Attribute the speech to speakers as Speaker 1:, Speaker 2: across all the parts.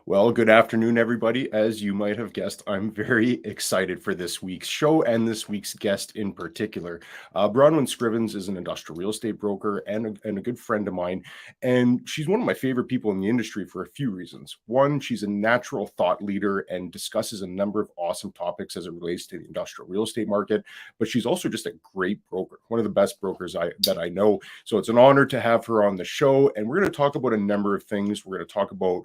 Speaker 1: Well, good afternoon, everybody. As you might have guessed, I'm very excited for this week's show and this week's guest in particular. Bronwyn Scrivens is an industrial real estate broker and a good friend of mine. And she's one of my favorite people in the industry for a few reasons. One, she's a natural thought leader and discusses a number of awesome topics as it relates to the industrial real estate market. But she's also just a great broker, one of the best brokers that I know. So it's an honor to have her on the show. And we're going to talk about a number of things. We're going to talk about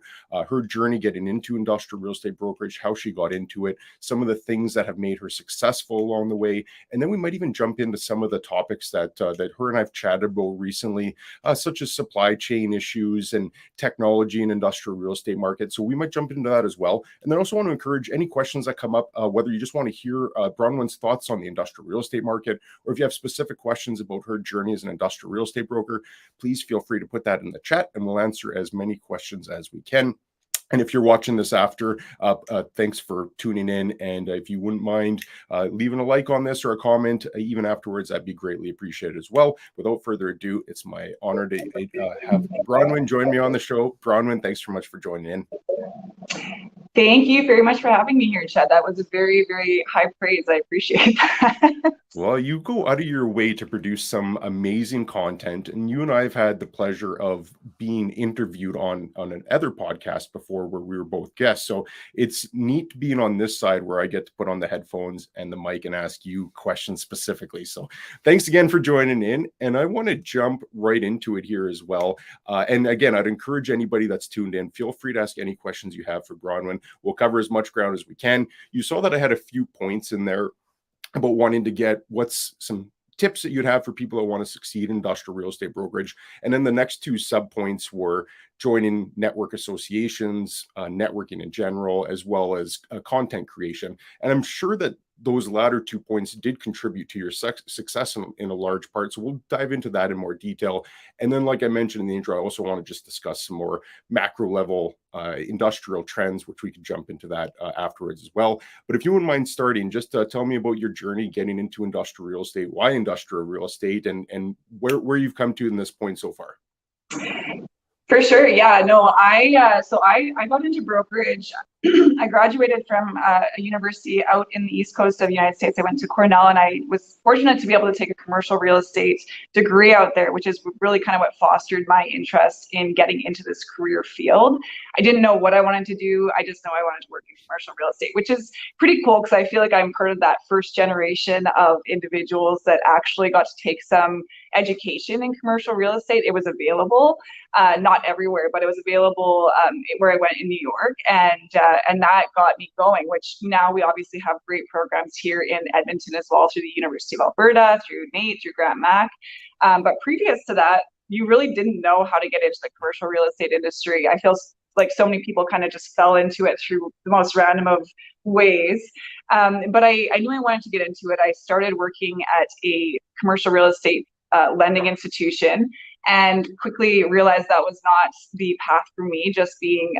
Speaker 1: her journey getting into industrial real estate brokerage, how she got into it, some of the things that have made her successful along the way, and then we might even jump into some of the topics that her and I've chatted about recently, such as supply chain issues and technology and industrial real estate market. So we might jump into that as well. And then also want to encourage any questions that come up, whether you just want to hear Bronwyn's thoughts on the industrial real estate market, or if you have specific questions about her journey as an industrial real estate broker, please feel free to put that in the chat, and we'll answer as many questions as we can. And if you're watching this after, thanks for tuning in. And if you wouldn't mind leaving a like on this or a comment, even afterwards, that'd be greatly appreciated as well. Without further ado, it's my honor to have Bronwyn join me on the show. Bronwyn, thanks so much for joining in.
Speaker 2: Thank you very much for having me here, Chad. That was a very, very high praise. I appreciate that.
Speaker 1: Well, you go out of your way to produce some amazing content, and you and I have had the pleasure of being interviewed on an other podcast before where we were both guests. So it's neat being on this side where I get to put on the headphones and the mic and ask you questions specifically. So thanks again for joining in. And I want to jump right into it here as well. And again, I'd encourage anybody that's tuned in, feel free to ask any questions you have for Bronwyn. We'll cover as much ground as we can. You saw that I had a few points in there about wanting to get what's some tips that you'd have for people that want to succeed in industrial real estate brokerage. And then the next two sub points were joining network associations, networking in general, as well as content creation. And I'm sure that those latter 2 points did contribute to your success in a large part. So we'll dive into that in more detail. And then, like I mentioned in the intro, I also want to just discuss some more macro level industrial trends, which we could jump into that afterwards as well. But if you wouldn't mind starting, just tell me about your journey getting into industrial real estate, why industrial real estate, and where you've come to in this point so far.
Speaker 2: For sure. Yeah, no, I got into brokerage. I graduated from a university out in the East Coast of the United States. I went to Cornell, and I was fortunate to be able to take a commercial real estate degree out there, which is really kind of what fostered my interest in getting into this career field. I didn't know what I wanted to do. I just know I wanted to work in commercial real estate, which is pretty cool because I feel like I'm part of that first generation of individuals that actually got to take some education in commercial real estate. It was available, not everywhere, but it was available where I went in New York, and that got me going, which now we obviously have great programs here in Edmonton as well through the University of Alberta, through NAIT, through Grant Mac. But previous to that, you really didn't know how to get into the commercial real estate industry. I feel like so many people kind of just fell into it through the most random of ways. But I knew I wanted to get into it. I started working at a commercial real estate lending institution and quickly realized that was not the path for me. Just being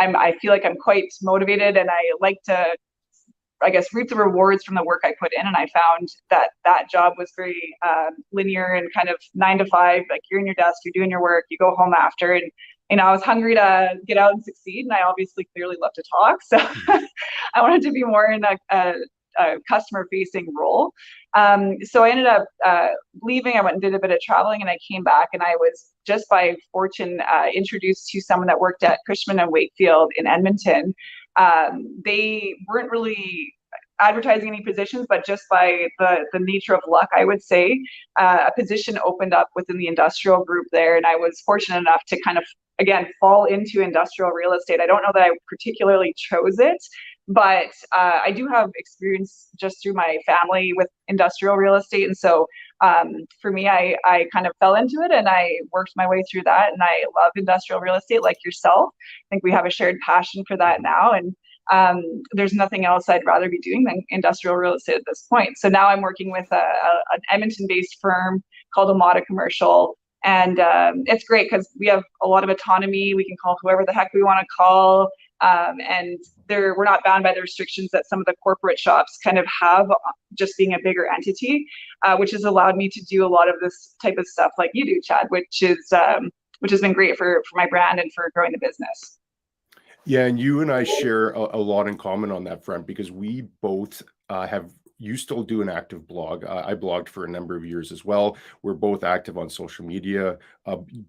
Speaker 2: I feel like I'm quite motivated, and I like to, I guess, reap the rewards from the work I put in. And I found that job was very linear and kind of 9 to 5, like you're in your desk, you're doing your work, you go home after. And I was hungry to get out and succeed. And I obviously clearly love to talk. So I wanted to be more in a customer facing role. So I ended up leaving. I went and did a bit of traveling, and I came back, and I was just by fortune introduced to someone that worked at Cushman & Wakefield in Edmonton. They weren't really advertising any positions, but just by the nature of luck, I would say, a position opened up within the industrial group there. And I was fortunate enough to kind of, again, fall into industrial real estate. I don't know that I particularly chose it, but I do have experience just through my family with industrial real estate. And so for me, I kind of fell into it, and I worked my way through that. And I love industrial real estate like yourself. I think we have a shared passion for that now. And there's nothing else I'd rather be doing than industrial real estate at this point. So now I'm working with an Edmonton-based firm called Omada Commercial. And it's great because we have a lot of autonomy. We can call whoever the heck we want to call. And we're not bound by the restrictions that some of the corporate shops kind of have, just being a bigger entity, which has allowed me to do a lot of this type of stuff like you do, Chad, which has been great for my brand and for growing the business.
Speaker 1: Yeah, and you and I share a lot in common on that front because we both have. You still do an active blog. I blogged for a number of years as well. We're both active on social media.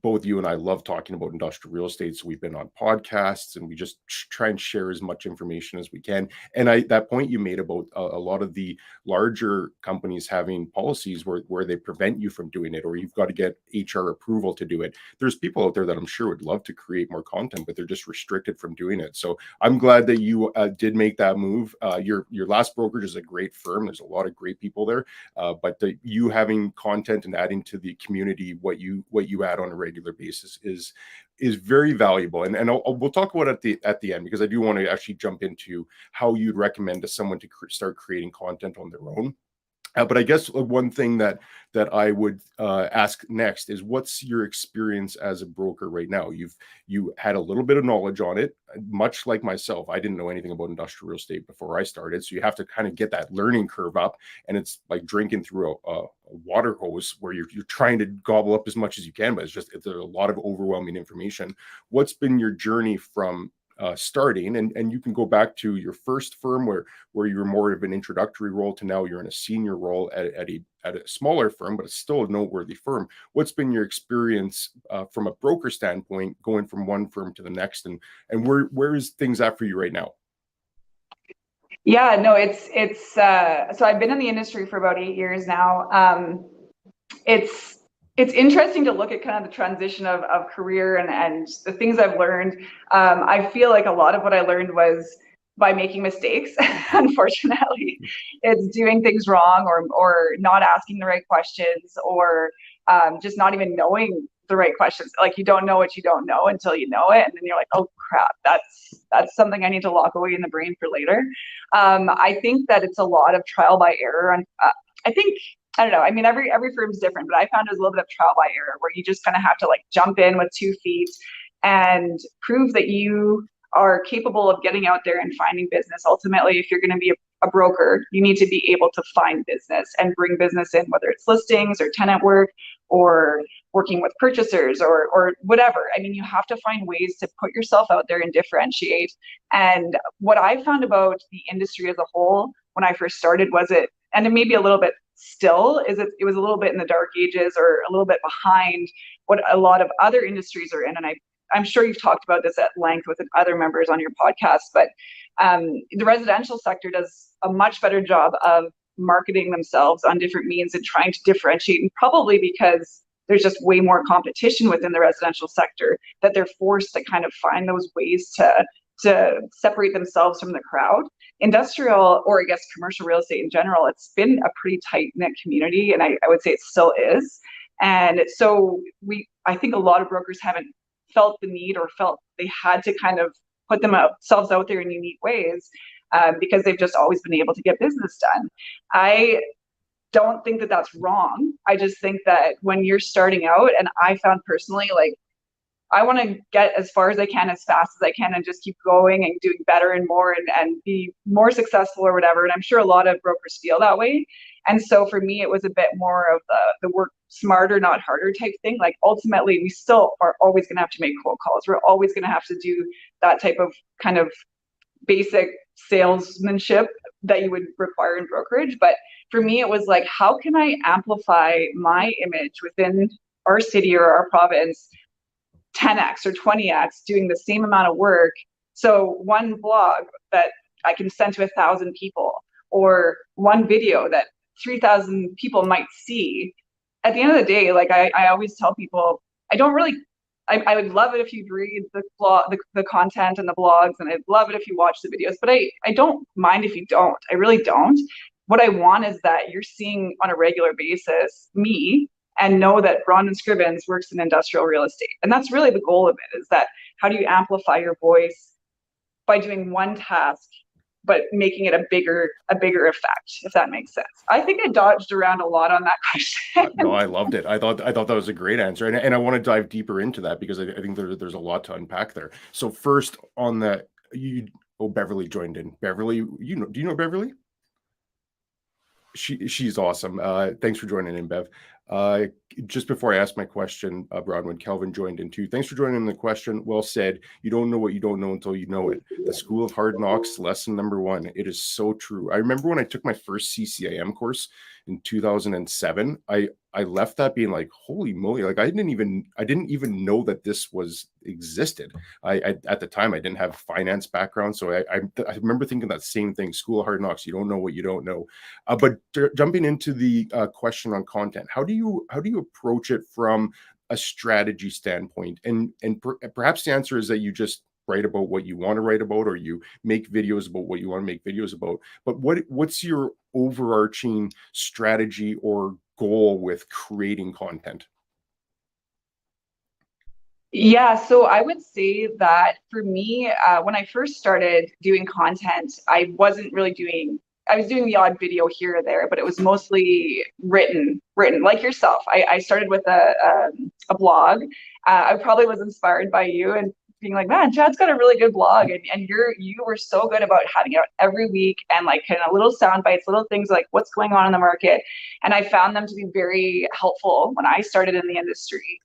Speaker 1: Both you and I love talking about industrial real estate, so we've been on podcasts and we just try and share as much information as we can. And that point you made about a lot of the larger companies having policies where they prevent you from doing it, or you've got to get HR approval to do it. There's people out there that I'm sure would love to create more content, but they're just restricted from doing it. So I'm glad that you did make that move. Your last brokerage is a great firm. There's a lot of great people there, but you having content and adding to the community what you add on a regular basis is very valuable. And we'll talk about it at the end, because I do want to actually jump into how you'd recommend to someone to start creating content on their own. But I guess one thing that I would ask next is, what's your experience as a broker right now? You had a little bit of knowledge on it, much like myself. I didn't know anything about industrial real estate before I started, so you have to kind of get that learning curve up, and it's like drinking through a water hose where you're trying to gobble up as much as you can, but there's a lot of overwhelming information. What's been your journey from starting, and you can go back to your first firm where you were more of an introductory role to now you're in a senior role at a smaller firm, but it's still a noteworthy firm. What's been your experience from a broker standpoint, going from one firm to the next, and where is things at for you right now?
Speaker 2: Yeah, no, it's so I've been in the industry for about 8 years now. It's interesting to look at kind of the transition of career and the things I've learned. I feel like a lot of what I learned was by making mistakes. Unfortunately, it's doing things wrong, or not asking the right questions, or just not even knowing the right questions. Like, you don't know what you don't know until you know it, and then you're like, oh crap, that's something I need to lock away in the brain for later. I think that it's a lot of trial by error. And I don't know. I mean, every firm's different, but I found it was a little bit of trial by error, where you just kind of have to like jump in with 2 feet and prove that you are capable of getting out there and finding business. Ultimately, if you're going to be a broker, you need to be able to find business and bring business in, whether it's listings or tenant work or working with purchasers or whatever. I mean, you have to find ways to put yourself out there and differentiate. And what I found about the industry as a whole when I first started was and it may be a little bit still, it was a little bit in the dark ages, or a little bit behind what a lot of other industries are in. And I'm sure you've talked about this at length with other members on your podcast, but the residential sector does a much better job of marketing themselves on different means and trying to differentiate, and probably because there's just way more competition within the residential sector, that they're forced to kind of find those ways to separate themselves from the crowd. Industrial, or I guess commercial real estate in general, it's been a pretty tight-knit community, and I would say it still is. And so I think a lot of brokers haven't felt the need, or felt they had to kind of put themselves out there in unique ways, because they've just always been able to get business done. I don't think that that's wrong. I just think that when you're starting out, and I found personally, like, I want to get as far as I can, as fast as I can, and just keep going and doing better and more, and be more successful or whatever. And I'm sure a lot of brokers feel that way. And so for me, it was a bit more of the work smarter, not harder type thing. Like, ultimately, we still are always going to have to make cold calls. We're always going to have to do that type of kind of basic salesmanship that you would require in brokerage. But for me, it was like, how can I amplify my image within our city or our province 10x or 20x, doing the same amount of work? So one blog that I can send to 1,000 people, or one video that 3,000 people might see. At the end of the day, like, I always tell people, I would love it if you'd read the blog, the content and the blogs, and I'd love it if you watch the videos, but I don't mind if you don't. I really don't. What I want is that you're seeing on a regular basis me, and know that Bronwyn Scrivens works in industrial real estate. And that's really the goal of it, is that how do you amplify your voice by doing one task, but making it a bigger effect, if that makes sense. I think I dodged around a lot on that question.
Speaker 1: No, I loved it. I thought that was a great answer, and I want to dive deeper into that, because I think there's a lot to unpack there. So first, on the Beverly joined in. Beverly, do you know Beverly? She's awesome. Thanks for joining in, Bev. Just before I ask my question, Bronwyn, Kelvin joined in too. Thanks for joining in the question. Well said. You don't know what you don't know until you know it. The School of Hard Knocks, lesson number 1. It is so true. I remember when I took my first CCIM course in 2007, I left that being like, holy moly, like I didn't even know that this existed. I at the time I didn't have finance background, so I remember thinking that same thing. School of Hard Knocks. You don't know what you don't know. But jumping into the question on content, how do you approach it from a strategy standpoint? And perhaps the answer is that you just write about what you want to write about, or you make videos about what you want to make videos about. But what's your overarching strategy or goal with creating content?
Speaker 2: Yeah, so I would say that for me, when I first started doing content, I was doing the odd video here or there, but it was mostly written like yourself. I started with a blog. I probably was inspired by you and being like, man, Chad's got a really good blog, and you were so good about having it out every week and like kind of little sound bites, little things like what's going on in the market. And I found them to be very helpful when I started in the industry,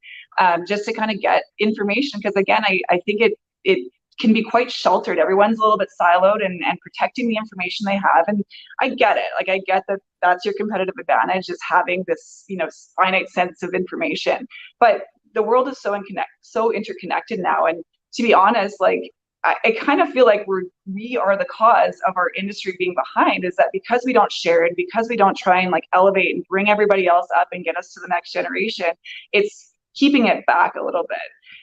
Speaker 2: just to kind of get information. Because again, I think it can be quite sheltered. Everyone's a little bit siloed and protecting the information they have. And I get it. Like I get that that's your competitive advantage, is having this, finite sense of information. But the world is so interconnected now. And to be honest, like I kind of feel like we are the cause of our industry being behind, is that because we don't share it, because we don't try and like elevate and bring everybody else up and get us to the next generation, it's keeping it back a little bit.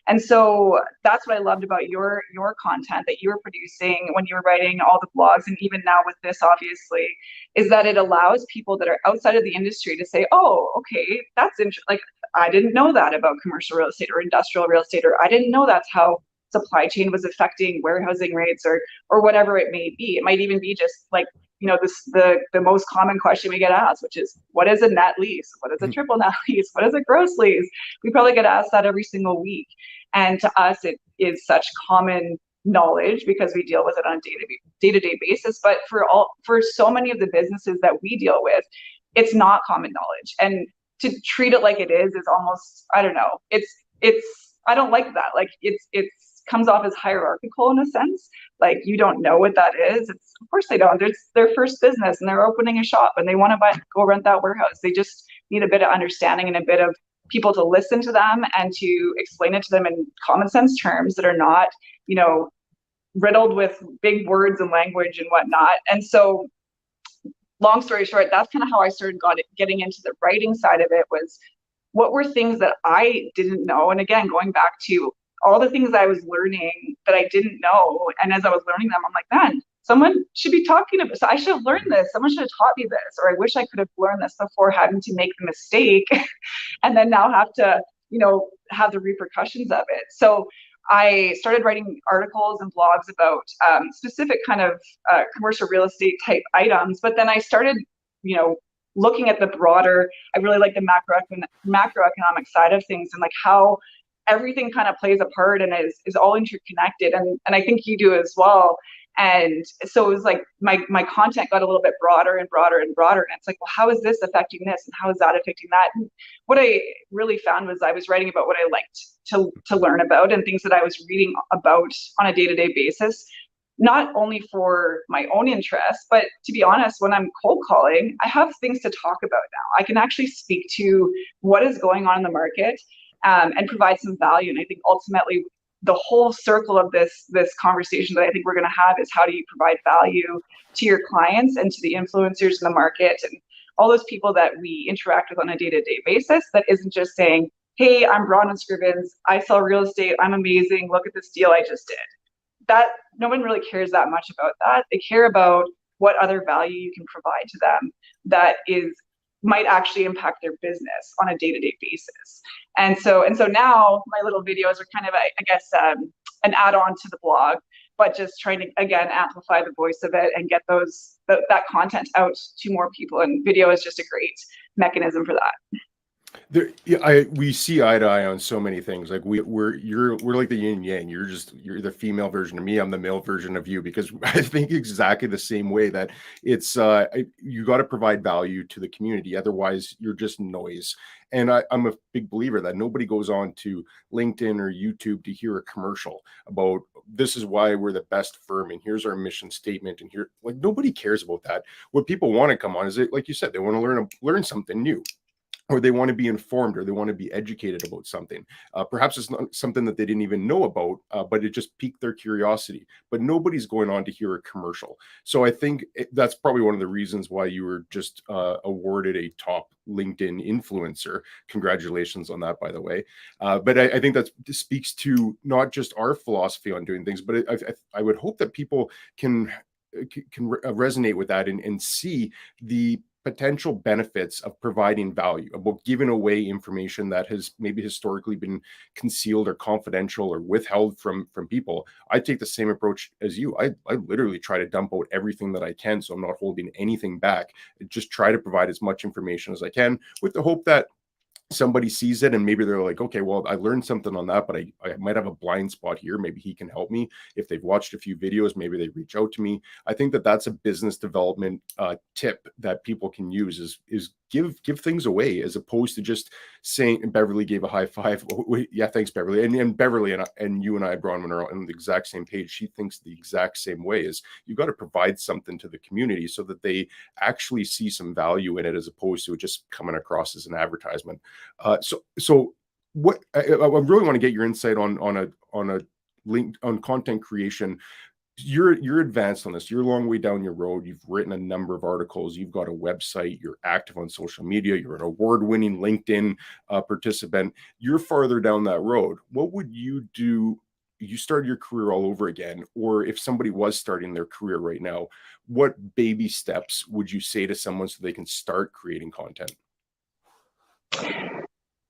Speaker 2: And so that's what I loved about your content that you were producing when you were writing all the blogs, and even now with this, obviously, is that it allows people that are outside of the industry to say, oh, okay, that's interesting. Like, I didn't know that about commercial real estate or industrial real estate, or I didn't know that's how supply chain was affecting warehousing rates, or whatever it may be. It might even be just like, the most common question we get asked, which is, what is a net lease? What is a triple net lease? What is a gross lease? We probably get asked that every single week. And to us, it is such common knowledge because we deal with it on a day-to-day basis. But for so many of the businesses that we deal with, it's not common knowledge. And to treat it like it is almost, I don't know, I don't like that. Like it's comes off as hierarchical in a sense. Like, you don't know what that is. Of course they don't. It's their first business and they're opening a shop and they want to go rent that warehouse. They just need a bit of understanding and a bit of people to listen to them and to explain it to them in common sense terms that are not, riddled with big words and language and whatnot. And so, long story short, that's kind of how I started getting into the writing side of it, was what were things that I didn't know. And again, going back to all the things I was learning that I didn't know. And as I was learning them, I'm like, man, someone should be talking about this. I should have learned this. Someone should have taught me this. Or I wish I could have learned this before having to make the mistake and then now have to, have the repercussions of it. So I started writing articles and blogs about specific kind of commercial real estate type items. But then I started, looking at the broader, I really like the macroeconomic side of things and like how everything kind of plays a part and is all interconnected. And I think you do as well. And so it was like my content got a little bit broader and broader and broader. And it's like, well, how is this affecting this? And how is that affecting that? And what I really found was I was writing about what I liked to learn about and things that I was reading about on a day-to-day basis, not only for my own interests, but to be honest, when I'm cold calling, I have things to talk about now. I can actually speak to what is going on in the market and provide some value. And I think ultimately the whole circle of this conversation that I think we're going to have is, how do you provide value to your clients and to the influencers in the market and all those people that we interact with on a day-to-day basis, that isn't just saying, hey, I'm Bronwyn Scrivens, I sell real estate, I'm amazing, look at this deal I just did. That no one really cares that much about that. They care about what other value you can provide to them that might actually impact their business on a day-to-day basis. And so now my little videos are kind of, I guess, an add-on to the blog, but just trying to, again, amplify the voice of it and get that content out to more people. And video is just a great mechanism for that.
Speaker 1: We see eye to eye on so many things. Like we're like the yin and yang. You're the female version of me. I'm the male version of you, because I think exactly the same way that you got to provide value to the community. Otherwise, you're just noise. And I'm a big believer that nobody goes on to LinkedIn or YouTube to hear a commercial about this is why we're the best firm and here's our mission statement and here, like, nobody cares about that. What people want to come on is, like you said, they want to learn something new, or they want to be informed, or they want to be educated about something. Perhaps it's not something that they didn't even know about, but it just piqued their curiosity. But nobody's going on to hear a commercial. So I think that's probably one of the reasons why you were just awarded a top LinkedIn influencer. Congratulations on that, by the way. But I think that speaks to not just our philosophy on doing things, but I would hope that people can resonate with that and see the potential benefits of providing value, about giving away information that has maybe historically been concealed or confidential or withheld from people. I take the same approach as you. I literally try to dump out everything that I can, so I'm not holding anything back. Just try to provide as much information as I can, with the hope that somebody sees it and maybe they're like, okay, well, I learned something on that, but I might have a blind spot here. Maybe he can help me. If they've watched a few videos, maybe they reach out to me. I think that that's a business development tip that people can use, is give things away, as opposed to just saying, and Beverly gave a high five. Oh, yeah, thanks, Beverly. And Beverly and you and I, Bronwyn, are on the exact same page. She thinks the exact same way. Is you've got to provide something to the community so that they actually see some value in it, as opposed to it just coming across as an advertisement. So what I really want to get your insight on a link on content creation. You're advanced on this. You're a long way down your road. You've written a number of articles. You've got a website. You're active on social media. You're an award-winning LinkedIn participant. You're farther down that road. What would you do? You started your career all over again, or if somebody was starting their career right now, what baby steps would you say to someone so they can start creating content?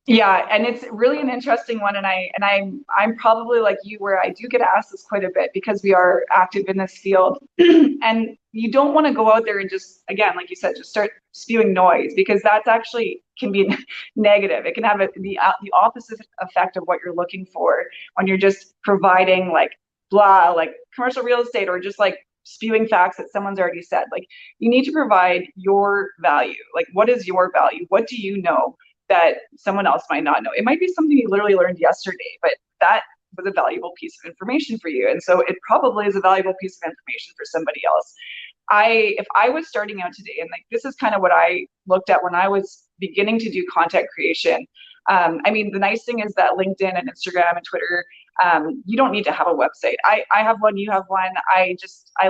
Speaker 2: Yeah, and it's really an interesting one, and I'm probably like you, where I do get asked this quite a bit because we are active in this field, and you don't want to go out there and just, again, like you said, just start spewing noise, because that's actually can be negative. It can have the opposite effect of what you're looking for when you're just providing like blah, like commercial real estate, or just like spewing facts that someone's already said. Like, you need to provide your value. Like, what is your value? What do you know that someone else might not know? It might be something you literally learned yesterday, but that was a valuable piece of information for you. And so it probably is a valuable piece of information for somebody else. If I was starting out today, and like, this is kind of what I looked at when I was beginning to do content creation. I mean, the nice thing is that LinkedIn and Instagram and Twitter, you don't need to have a website. I have one, you have one. I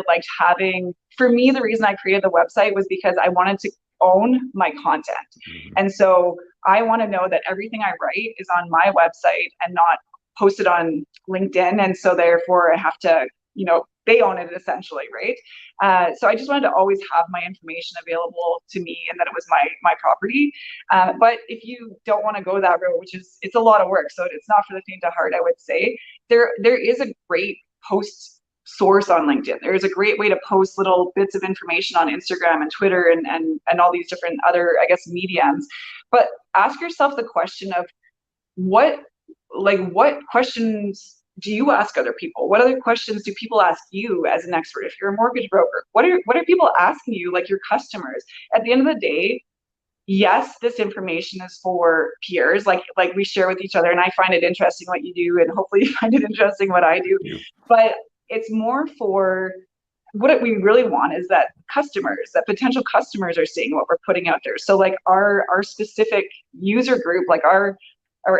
Speaker 2: liked having, for me, the reason I created the website was because I wanted to own my content.
Speaker 1: Mm-hmm.
Speaker 2: And so I want to know that everything I write is on my website and not posted on LinkedIn. And so therefore I have to, they own it essentially, right? So I just wanted to always have my information available to me, and that it was my property. But if you don't want to go that route, it's a lot of work, so it's not for the faint of heart, I would say, there is a great post source on LinkedIn. There's a great way to post little bits of information on Instagram and Twitter and all these different other, I guess, mediums. But ask yourself the question of what questions do you ask other people? What other questions do people ask you as an expert? If you're a mortgage broker, what are people asking you, like your customers? At the end of the day, yes, this information is for peers, like we share with each other, and I find it interesting what you do, and hopefully you find it interesting what I do. But it's more for what we really want is that potential customers are seeing what we're putting out there. So like our specific user group, like our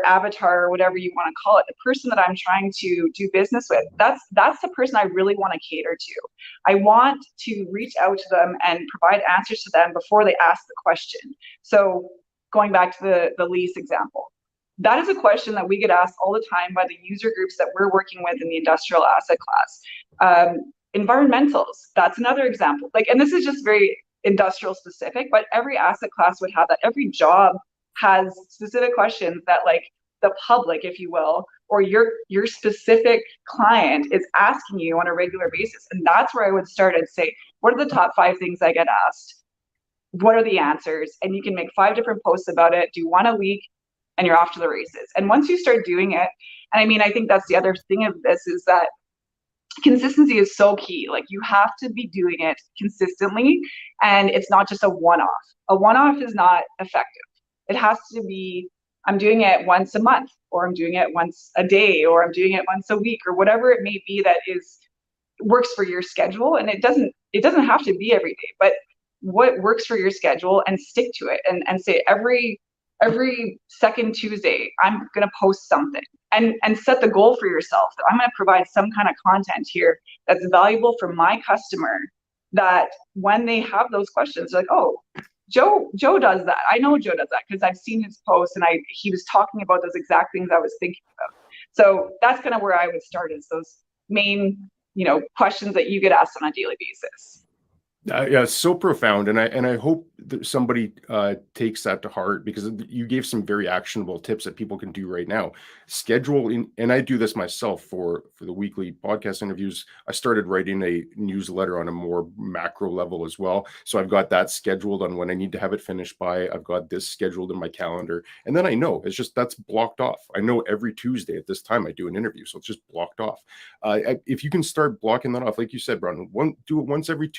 Speaker 2: avatar, or whatever you want to call it, the person that I'm trying to do business with, that's the person I really want to cater to. I want to reach out to them and provide answers to them before they ask the question. So going back to the lease example, that is a question that we get asked all the time by the user groups that we're working with in the industrial asset class. Environmentals, that's another example. Like, and this is just very industrial specific, but every asset class would have that. Every job has specific questions that, like, the public, if you will, or your specific client is asking you on a regular basis. And that's where I would start. I'd say, what are the top 5 things I get asked? what are the answers? And you can make 5 different posts about it, do 1 a week, and you're off to the races. And once you start doing it, and I mean, I think that's the other thing of this, is that consistency is so key. Like, you have to be doing it consistently, and it's not just a one-off. A one-off is not effective. It has to be, I'm doing it once a month, or I'm doing it once a day, or I'm doing it once a week, or whatever it may be that works for your schedule. And it doesn't have to be every day, but what works for your schedule, and stick to it, and say every second Tuesday, I'm going to post something, and set the goal for yourself that I'm going to provide some kind of content here that's valuable for my customer, that when they have those questions, they're like, oh, Joe does that. I know Joe does that because I've seen his posts, and he was talking about those exact things I was thinking about. So that's kind of where I would start, is those main, questions that you get asked on a daily basis.
Speaker 1: Yeah, it's so profound, and I hope that somebody takes that to heart, because you gave some very actionable tips that people can do right now. Schedule in, and I do this myself for the weekly podcast interviews. I started writing a newsletter on a more macro level as well, so I've got that scheduled on when I need to have it finished by. I've got this scheduled in my calendar, and then I know that's blocked off. I know every Tuesday at this time I do an interview, so it's just blocked off. If you can start blocking that off, like you said, Bronwyn, do it once every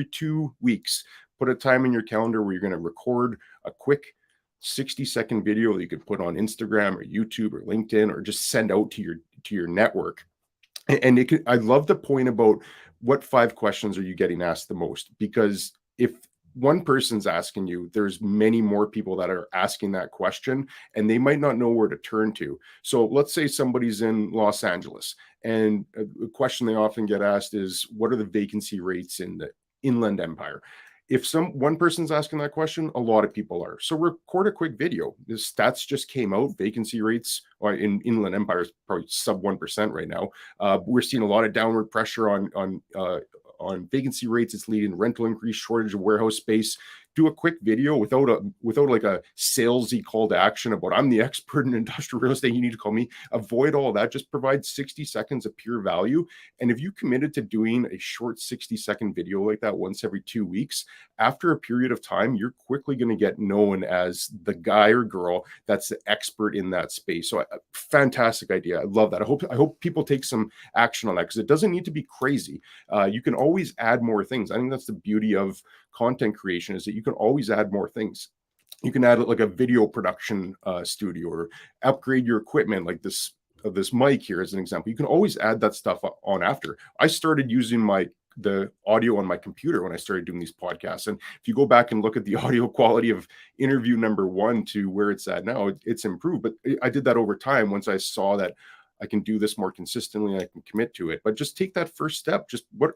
Speaker 1: 2 weeks. Put a time in your calendar where you're going to record a quick 60-second video that you could put on Instagram or YouTube or LinkedIn, or just send out to your network. And I love the point about what 5 questions are you getting asked the most, because if one person's asking you, there's many more people that are asking that question, and they might not know where to turn to. So let's say somebody's in Los Angeles, and a question they often get asked is, what are the vacancy rates in the Inland Empire? If one person's asking that question, a lot of people are. So record a quick video. The stats just came out. Vacancy rates in Inland Empire is probably sub 1% right now. We're seeing a lot of downward pressure on vacancy rates. It's leading to rental increase, shortage of warehouse space. Do a quick video without like a salesy call to action about, I'm the expert in industrial real estate, you need to call me. Avoid all that. Just provide 60 seconds of pure value. And if you committed to doing a short 60-second video like that once every 2 weeks, after a period of time, you're quickly going to get known as the guy or girl that's the expert in that space. So fantastic idea. I love that. I hope people take some action on that, because it doesn't need to be crazy. You can always add more things. I think that's the beauty of content creation, is that you can always add more things. You can add like a video production studio, or upgrade your equipment, like this mic here as an example. You can always add that stuff on after. I started using the audio on my computer when I started doing these podcasts. And if you go back and look at the audio quality of interview number 1 to where it's at now, it's improved. But I did that over time. Once I saw that I can do this more consistently, I can commit to it. But just take that first step.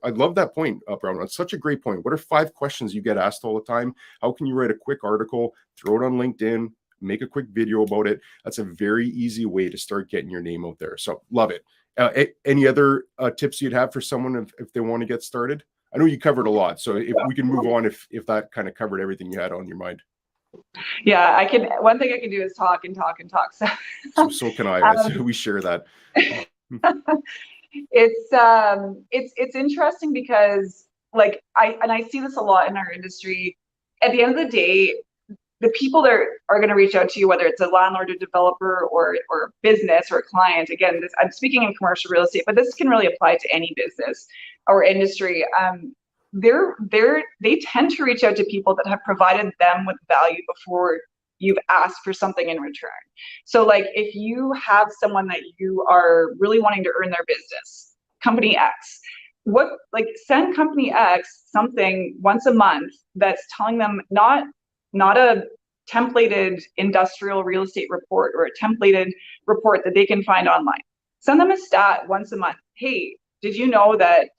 Speaker 1: I love that point, Brown. It's such a great point. What are 5 questions you get asked all the time? How can you write a quick article, throw it on LinkedIn, make a quick video about it? That's a very easy way to start getting your name out there. So love it. Any other tips you'd have for someone if they want to get started? I know you covered a lot, so if we can move on, if that kind of covered everything you had on your mind.
Speaker 2: Yeah, I can. One thing I can do is talk and talk and talk.
Speaker 1: So can I. We share that.
Speaker 2: It's interesting because, like, I see this a lot in our industry. At the end of the day, the people that are going to reach out to you, whether it's a landlord, a developer, or business, or a client. Again, I'm speaking in commercial real estate, but this can really apply to any business or industry. They tend to reach out to people that have provided them with value before you've asked for something in return. So, like, if you have someone that you are really wanting to earn their business, company X, send company X something once a month that's telling them not a templated industrial real estate report or a templated report that they can find online. Send them a stat once a month. Hey, did you know that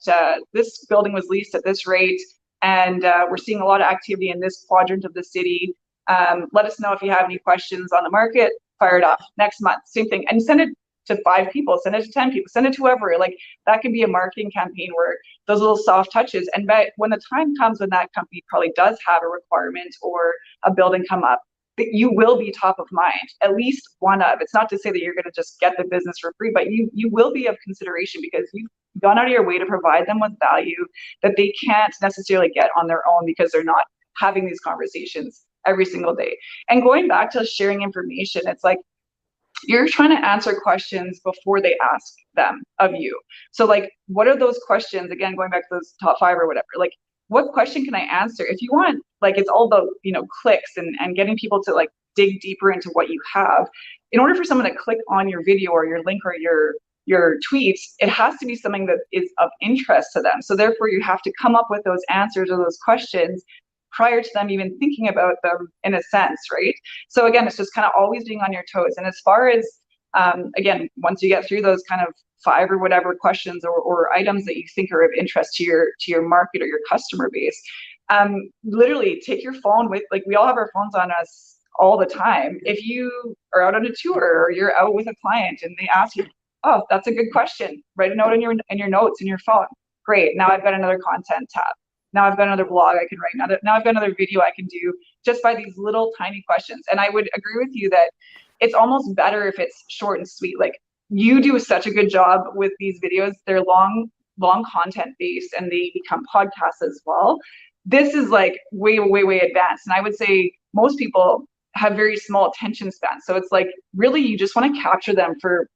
Speaker 2: this building was leased at this rate, and we're seeing a lot of activity in this quadrant of the city? Let us know if you have any questions on the market. Fire it off next month. Same thing. And send it to 5 people, send it to 10 people, send it to whoever. Like, that can be a marketing campaign where those little soft touches. And when the time comes when that company probably does have a requirement or a building come up, that you will be top of mind, at least one of. It's not to say that you're going to just get the business for free, but you will be of consideration because you've gone out of your way to provide them with value that they can't necessarily get on their own because they're not having these conversations every single day. And going back to sharing information, it's like you're trying to answer questions before they ask them of you. So like, what are those questions? Again, going back to those top 5 or whatever, like what question can I answer? If you want, like, it's all about, clicks and getting people to like dig deeper into what you have. In order for someone to click on your video or your link or your tweets, it has to be something that is of interest to them. So therefore you have to come up with those answers or those questions prior to them even thinking about them, in a sense, right? So again, it's just kind of always being on your toes. And as far as, again, once you get through those kind of 5 or whatever questions or items that you think are of interest to your market or your customer base, literally take your phone with, like, we all have our phones on us all the time. If you are out on a tour or you're out with a client and they ask you, oh, that's a good question, write a note in your notes in your phone. Great, now I've got another content tab. Now I've got another blog I can write. Now I've got another video I can do just by these little tiny questions. And I would agree with you that it's almost better if it's short and sweet. Like, you do such a good job with these videos. They're long content based and they become podcasts as well. This is like way advanced. And I would say most people have very small attention spans. So it's like, really, you just want to capture them for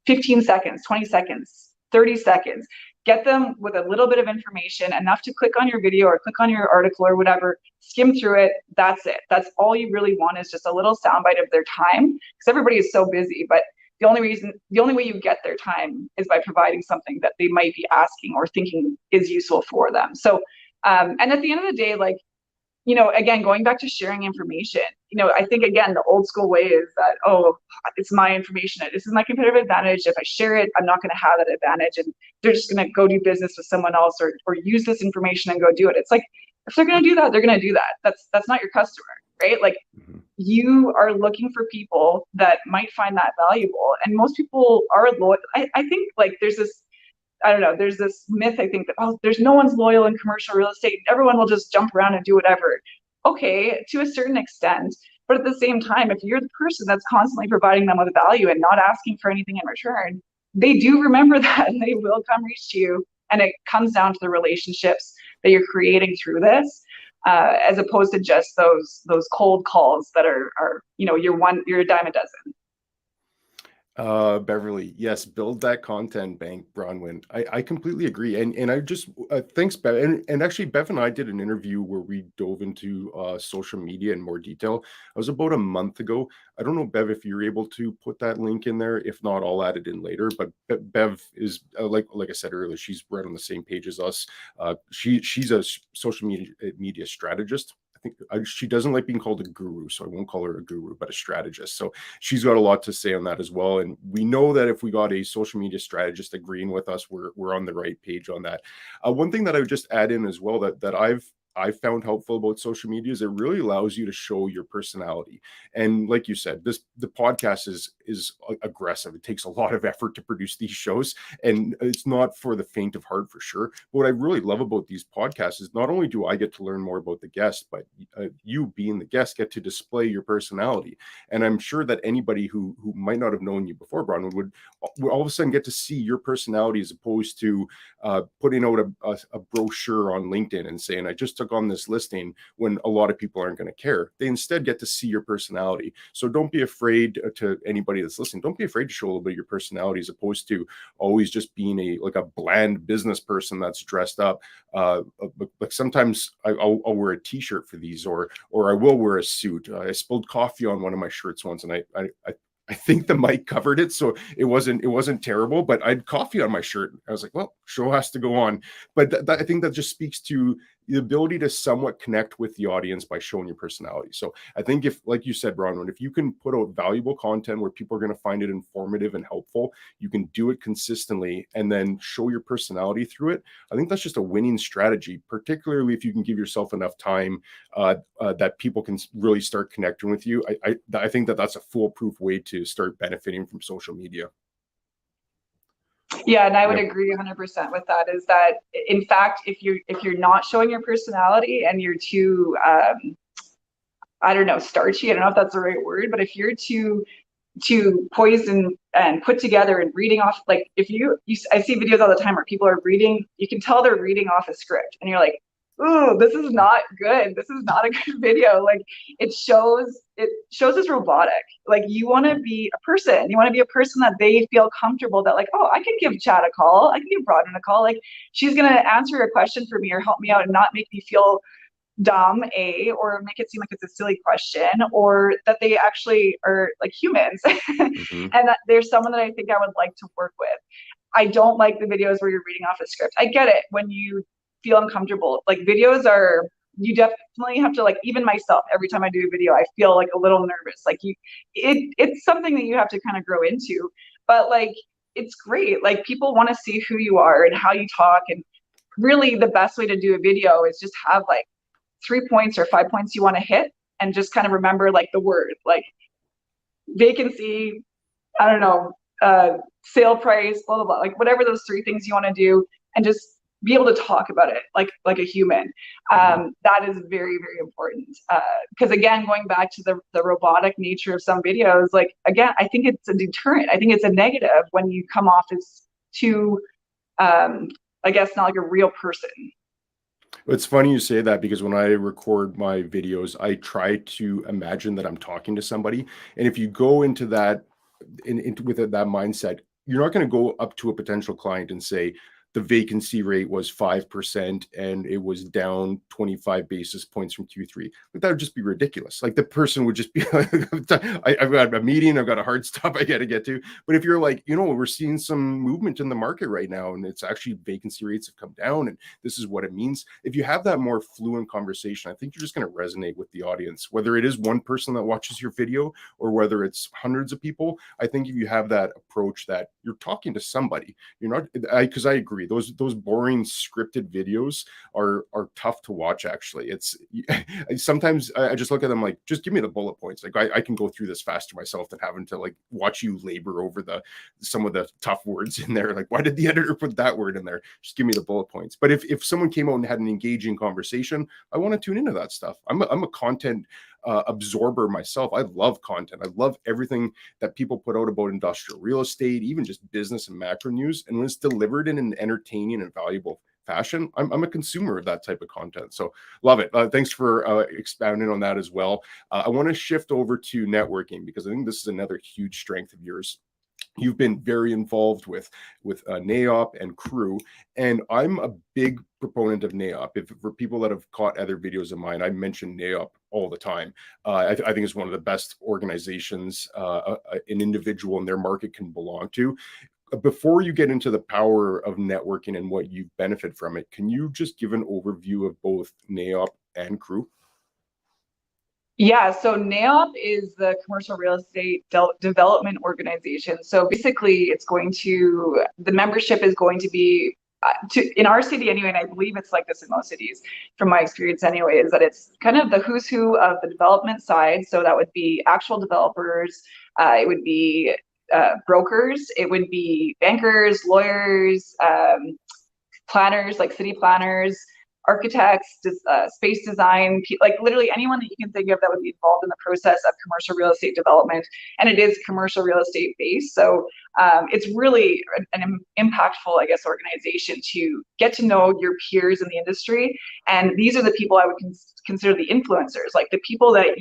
Speaker 2: 15 seconds, 20 seconds, 30 seconds. Get them with a little bit of information, enough to click on your video or click on your article or whatever, skim through it. That's it. That's all you really want, is just a little soundbite of their time, because everybody is so busy. But the only way you get their time is by providing something that they might be asking or thinking is useful for them. So, and at the end of the day, like, again, going back to sharing information, I think, again, the old school way is that, oh, it's my information. This is my competitive advantage. If I share it, I'm not going to have that advantage. And they're just going to go do business with someone else or use this information and go do it. It's like, if they're going to do that, they're going to do that. That's not your customer, right? Like, you are looking for people that might find that valuable. And most people are loyal. I think, like, there's this myth, I think, that, oh, there's no one's loyal in commercial real estate. Everyone will just jump around and do whatever. Okay, to a certain extent. But at the same time, if you're the person that's constantly providing them with value and not asking for anything in return, they do remember that and they will come reach to you. And it comes down to the relationships that you're creating through this, as opposed to just those cold calls that are you're a dime a dozen.
Speaker 1: Beverly, yes, build that content bank, Bronwyn. I completely agree. And I just, thanks, Bev. And actually, Bev and I did an interview where we dove into social media in more detail. It was about a month ago. I don't know, Bev, if you're able to put that link in there. If not, I'll add it in later. But Bev is, like I said earlier, she's right on the same page as us. She's a social media strategist. She doesn't like being called a guru, so I won't call her a guru, but a strategist. So she's got a lot to say on that as well. And we know that if we got a social media strategist agreeing with us, we're on the right page on that. One thing that I would just add in as well that I've found helpful about social media is it really allows you to show your personality. And like you said, the podcast is aggressive. It takes a lot of effort to produce these shows, and it's not for the faint of heart, for sure. But what I really love about these podcasts is not only do I get to learn more about the guest, but you being the guest get to display your personality. And I'm sure that anybody who might not have known you before, Bronwyn, would all of a sudden get to see your personality, as opposed to putting out a brochure on LinkedIn and saying, I just took on this listing, when a lot of people aren't going to care. They instead get to see your personality. So don't be afraid, to anybody that's listening, don't be afraid to show a little bit of your personality, as opposed to always just being a bland business person that's dressed up. Like sometimes I'll wear a t-shirt for these, or I will wear a suit. I spilled coffee on one of my shirts once, and I think the mic covered it, so it wasn't terrible, but I had coffee on my shirt. I was like, well, show has to go on. But I think that just speaks to the ability to somewhat connect with the audience by showing your personality. So I think, if, like you said, Bronwyn, if you can put out valuable content where people are going to find it informative and helpful, you can do it consistently and then show your personality through it. I think that's just a winning strategy, particularly if you can give yourself enough time that people can really start connecting with you. I think that's a foolproof way to start benefiting from social media.
Speaker 2: Yeah, and I would agree 100% with that, is that, in fact, if you're not showing your personality and you're too, I don't know, starchy, I don't know if that's the right word, but if you're too poised and put together and reading off, like, I see videos all the time where people are reading, you can tell they're reading off a script, and you're like, ooh, this is not good. This is not a good video. Like it shows us robotic. Like you want to be a person. You want to be a person that they feel comfortable that like, oh, I can give Chad a call. I can give Bronwyn a call. Like she's gonna answer a question for me or help me out and not make me feel dumb, or make it seem like it's a silly question, or that they actually are like humans.
Speaker 1: Hmm.
Speaker 2: And that there's someone that I think I would like to work with. I don't like the videos where you're reading off a script. I get it when you feel uncomfortable. Like videos are, you definitely have to, like, even myself, every time I do a video, I feel like a little nervous. Like it's something that you have to kind of grow into. But like, it's great. Like people want to see who you are and how you talk. And really the best way to do a video is just have like 3 points or 5 points you want to hit, and just kind of remember like the word, like vacancy, I don't know, sale price, blah blah blah, like whatever those three things you want to do, and just be able to talk about it like a human.
Speaker 1: Hmm.
Speaker 2: That is very very important. Because again, going back to the robotic nature of some videos, like again, I think it's a deterrent. I think it's a negative when you come off as too, I guess, not like a real person.
Speaker 1: It's funny you say that because when I record my videos, I try to imagine that I'm talking to somebody. And if you go into that into with that mindset, you're not going to go up to a potential client and say the vacancy rate was 5% and it was down 25 basis points from Q3. But that would just be ridiculous. Like the person would just be like, I've got a meeting, I've got a hard stop I got to get to. But if you're like, we're seeing some movement in the market right now, and it's actually vacancy rates have come down, and this is what it means. If you have that more fluent conversation, I think you're just going to resonate with the audience, whether it is one person that watches your video or whether it's hundreds of people. I think if you have that approach that you're talking to somebody, you're not, because I agree, those boring scripted videos are tough to watch. Actually, it's sometimes I just look at them like, just give me the bullet points. Like I can go through this faster myself than having to like watch you labor over some of the tough words in there. Like, why did the editor put that word in there? Just give me the bullet points. But if someone came out and had an engaging conversation, I want to tune into that stuff. I'm a content absorber myself. I love content. I love everything that people put out about industrial real estate, even just business and macro news. And when it's delivered in an entertaining and valuable fashion, I'm a consumer of that type of content. So love it. Thanks for expounding on that as well. I want to shift over to networking because I think this is another huge strength of yours. You've been very involved with NAOP and Crew, and I'm a big proponent of NAOP. If for people that have caught other videos of mine, I mention NAOP all the time. I think it's one of the best organizations an individual in their market can belong to. Before you get into the power of networking and what you benefit from it, can you just give an overview of both NAOP and Crew?
Speaker 2: Yeah, so NAOP is the Commercial Real Estate Development Organization. So basically, the membership is going to be, in our city anyway, and I believe it's like this in most cities, from my experience anyway, is that it's kind of the who's who of the development side. So that would be actual developers, it would be brokers, it would be bankers, lawyers, planners, like city planners, architects, space design, like literally anyone that you can think of that would be involved in the process of commercial real estate development. And it is commercial real estate based. So it's really an impactful, I guess, organization to get to know your peers in the industry. And these are the people I would consider the influencers, like the people that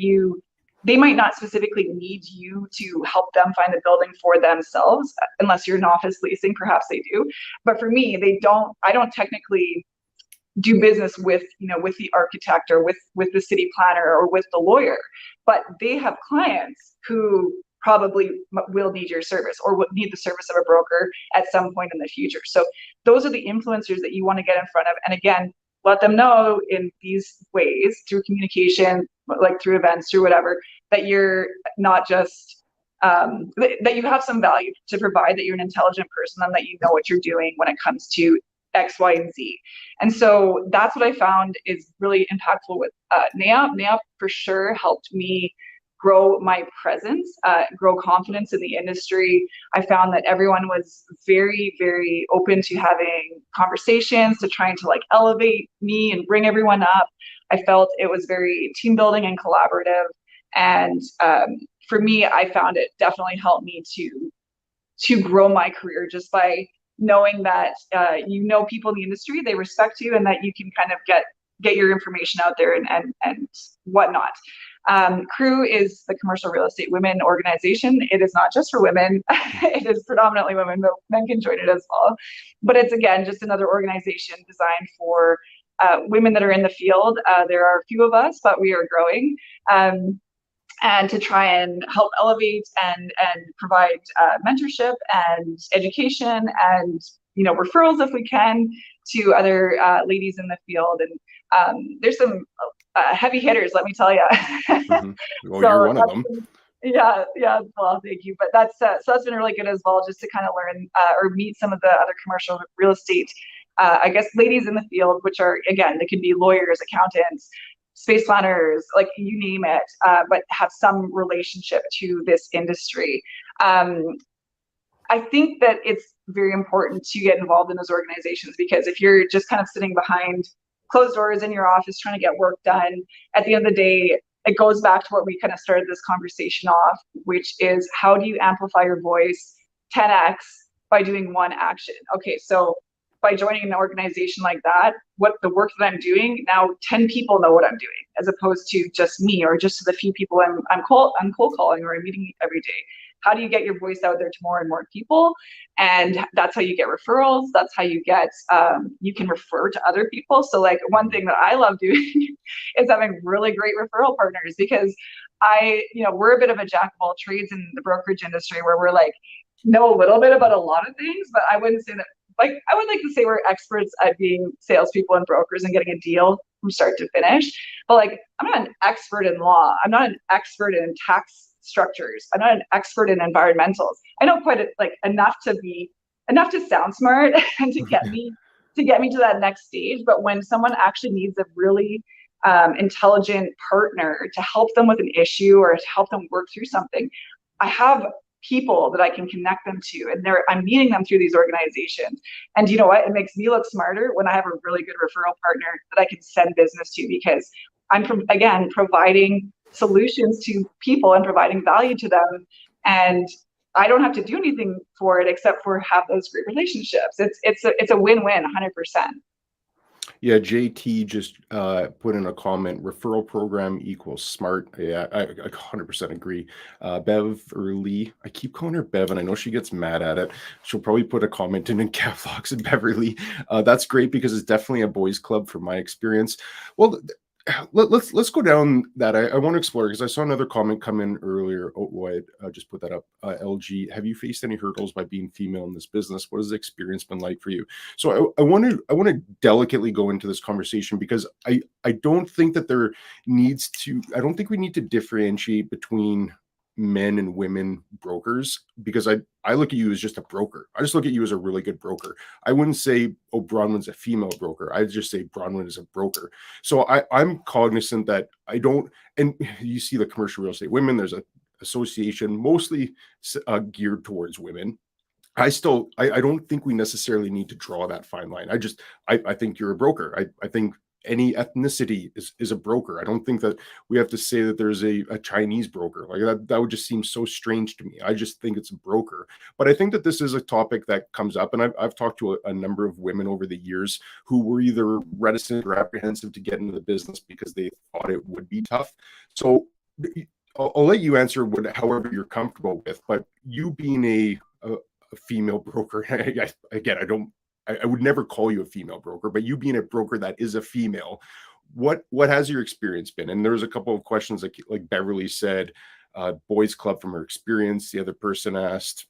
Speaker 2: they might not specifically need you to help them find the building for themselves, unless you're in office leasing, perhaps they do. But for me, I don't technically do business with the architect or with the city planner or with the lawyer, but they have clients who probably will need your service or would need the service of a broker at some point in the future. So those are the influencers that you want to get in front of, and again, let them know in these ways, through communication, like through events, through whatever, that you're not just that you have some value to provide, that you're an intelligent person, and that you know what you're doing when it comes to X, Y, and Z. And so that's what I found is really impactful with NAOP. NAOP for sure helped me grow my presence, grow confidence in the industry. I found that everyone was very, very open to having conversations, to trying to like elevate me and bring everyone up. I felt it was very team building and collaborative. And for me, I found it definitely helped me to grow my career, just by knowing that people in the industry, they respect you, and that you can kind of get get your information out there and whatnot. CREW is the Commercial Real Estate Women Organization. It is not just for women. It is predominantly women, but men can join it as well. But it's, again, just another organization designed for women that are in the field. There are a few of us, but we are growing. And to try and help elevate and provide mentorship and education and, you know, referrals if we can to other ladies in the field. And there's some heavy hitters, let me tell you.
Speaker 1: Mm-hmm. Well,
Speaker 2: So
Speaker 1: you're one of them.
Speaker 2: Yeah. Well, thank you. But that's been really good as well, just to kind of learn or meet some of the other commercial real estate, I guess, ladies in the field, which are, again, they can be lawyers, accountants, space planners, like you name it, but have some relationship to this industry. I think that it's very important to get involved in those organizations, because if you're just kind of sitting behind closed doors in your office trying to get work done, at the end of the day, it goes back to what we kind of started this conversation off, which is, how do you amplify your voice 10x by doing one action? Okay, so by joining an organization like that, what the work that I'm doing, now 10 people know what I'm doing, as opposed to just me or just to the few people I'm cold calling or I'm meeting every day. How do you get your voice out there to more and more people? And that's how you get referrals. That's how you get, you can refer to other people. So like, one thing that I love doing is having really great referral partners, because we're a bit of a jack of all trades in the brokerage industry, where we're like, know a little bit about a lot of things, but I wouldn't say that, like, I would like to say we're experts at being salespeople and brokers and getting a deal from start to finish. But like, I'm not an expert in law. I'm not an expert in tax structures. I'm not an expert in environmentals. I know quite enough to sound smart and to get me to that next stage. But when someone actually needs a really intelligent partner to help them with an issue or to help them work through something, I have people that I can connect them to, and I'm meeting them through these organizations. And you know what? It makes me look smarter when I have a really good referral partner that I can send business to, because I'm providing solutions to people and providing value to them, and I don't have to do anything for it except for have those great relationships. It's a win-win, 100%.
Speaker 1: Yeah, JT just put in a comment, referral program equals smart. Yeah, I 100% agree. Beverly, I keep calling her Bev, and I know she gets mad at it. She'll probably put a comment in cap locks in Beverly. That's great, because it's definitely a boys' club from my experience. Well, let's go down that. I want to explore, because I saw another comment come in earlier. I just put that up. LG, have you faced any hurdles by being female in this business? What has the experience been like for you? So I want to delicately go into this conversation, because I don't think that I don't think we need to differentiate between men and women brokers, because I look at you as just a broker. I just look at you as a really good broker. I wouldn't say, oh, Bronwyn's a female broker. I just say Bronwyn is a broker. So I'm cognizant that I don't, and you see the commercial real estate women, there's an association mostly geared towards women. I don't think we necessarily need to draw that fine line. I think you're a broker. I think any ethnicity is a broker. I don't think that we have to say that there's a Chinese broker. Like that would just seem so strange to me. I just think it's a broker. But I think that this is a topic that comes up, and I've talked to a number of women over the years who were either reticent or apprehensive to get into the business because they thought it would be tough. So I'll let you answer however you're comfortable with, but you being a female broker, again, I would never call you a female broker, but you being a broker that is a female, what has your experience been? And there's a couple of questions like Beverly said, boys club from her experience. The other person asked,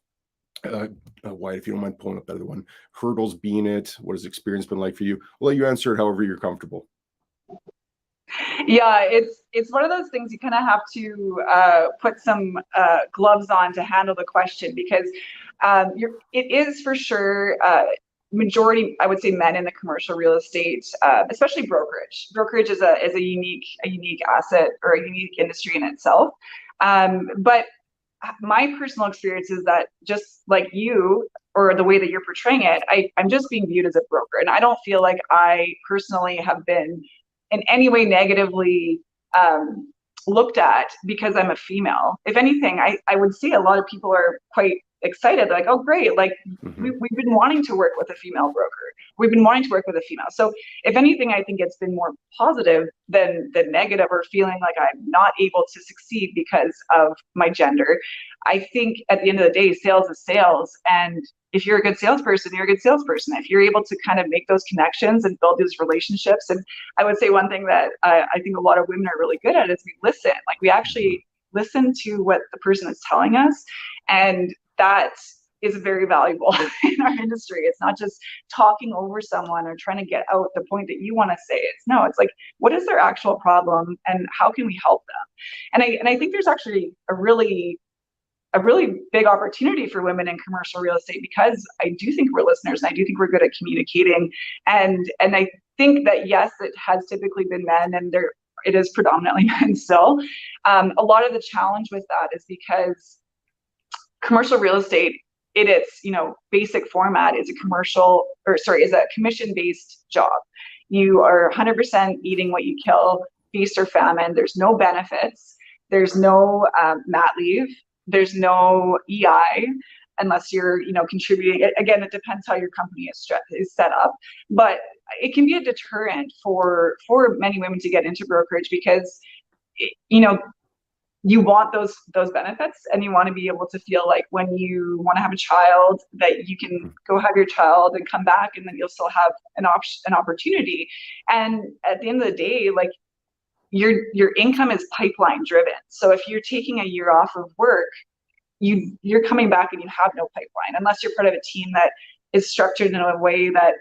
Speaker 1: why, if you don't mind pulling up the other one, hurdles being it, what has experience been like for you? I'll let you answer it however you're comfortable.
Speaker 2: Yeah, it's one of those things you kind of have to put some gloves on to handle the question, because it is for sure majority, I would say, men in the commercial real estate, especially brokerage. Brokerage is a unique asset, or a unique industry in itself. But my personal experience is that, just like you, or the way that you're portraying it, I'm just being viewed as a broker, and I don't feel like I personally have been in any way negatively looked at because I'm a female. If anything, I would say a lot of people are quite excited, like, oh, great, like
Speaker 1: Mm-hmm.
Speaker 2: we've been wanting to work with a female broker. We've been wanting to work with a female. So if anything, I think it's been more positive than negative, or feeling like I'm not able to succeed because of my gender. I think at the end of the day, sales is sales. And if you're a good salesperson, you're a good salesperson. If you're able to kind of make those connections and build those relationships. And I would say one thing that I think a lot of women are really good at is we listen. Like, we actually listen to what the person is telling us. And that is very valuable in our industry. It's not just talking over someone or trying to get out the point that you want to say. It's like, what is their actual problem and how can we help them? And I think there's actually a really big opportunity for women in commercial real estate, because I do think we're listeners, and I do think we're good at communicating. And I think that, yes, it has typically been men, and it is predominantly men still. A lot of the challenge with that is because commercial real estate, in its basic format, is a commission-based job. You are 100% eating what you kill, feast or famine. There's no benefits. There's no mat leave. There's no EI unless you're contributing. Again, it depends how your company is set up, but it can be a deterrent for many women to get into brokerage, because you want those benefits, and you want to be able to feel like when you want to have a child, that you can go have your child and come back, and then you'll still have an opportunity. And at the end of the day, like, your income is pipeline driven. So if you're taking a year off of work, you're coming back and you have no pipeline, unless you're part of a team that is structured in a way that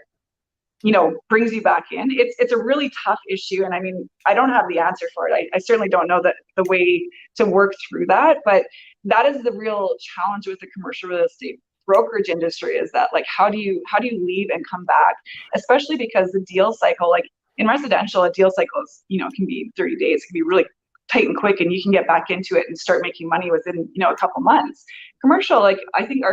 Speaker 2: brings you back in. It's a really tough issue, and I mean, I don't have the answer for it. I certainly don't know the way to work through that, but that is the real challenge with the commercial real estate brokerage industry, is that, like, how do you leave and come back, especially because the deal cycle, like in residential, a deal cycle is, can be 30 days, it can be really tight and quick, and you can get back into it and start making money within a couple months. Commercial, like, I think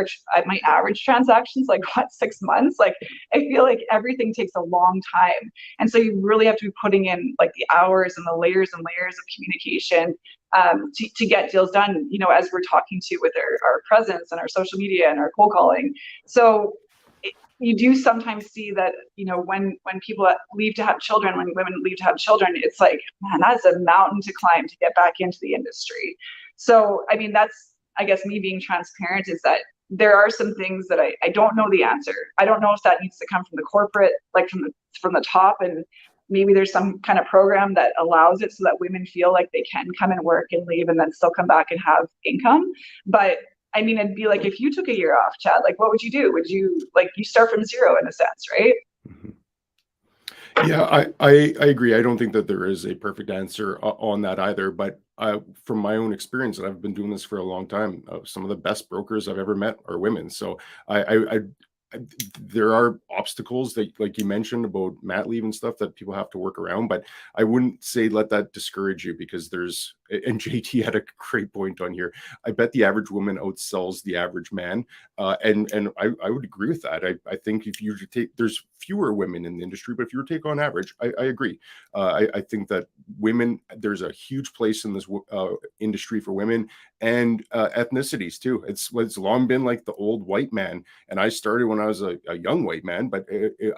Speaker 2: my average transactions, like, 6 months. Like, I feel like everything takes a long time, and so you really have to be putting in, like, the hours and the layers and layers of communication to get deals done, as we're talking to with our presence and our social media and our cold calling. So you do sometimes see that, when people leave to have children, when women leave to have children, it's like, man, that's a mountain to climb to get back into the industry. So, I mean, that's, I guess, me being transparent, is that there are some things that I don't know the answer. I don't know if that needs to come from the corporate, like from the top, and maybe there's some kind of program that allows it so that women feel like they can come and work and leave and then still come back and have income. But I mean, it'd be like, if you took a year off, Chad, like, what would you do? Would you, like, you start from zero in a sense, right?
Speaker 1: Mm-hmm. Yeah, I agree. I don't think that there is a perfect answer on that either. But from my own experience, and I've been doing this for a long time, some of the best brokers I've ever met are women. So there are obstacles that, like you mentioned, about mat leave and stuff that people have to work around, but I wouldn't say let that discourage you, because and JT had a great point on here. I bet the average woman outsells the average man. And I would agree with that. I think if you there's fewer women in the industry, but if you take on average, I agree. I think that there's a huge place in this industry for women, and ethnicities too. It's long been like the old white man, and I started when I was a young white man, but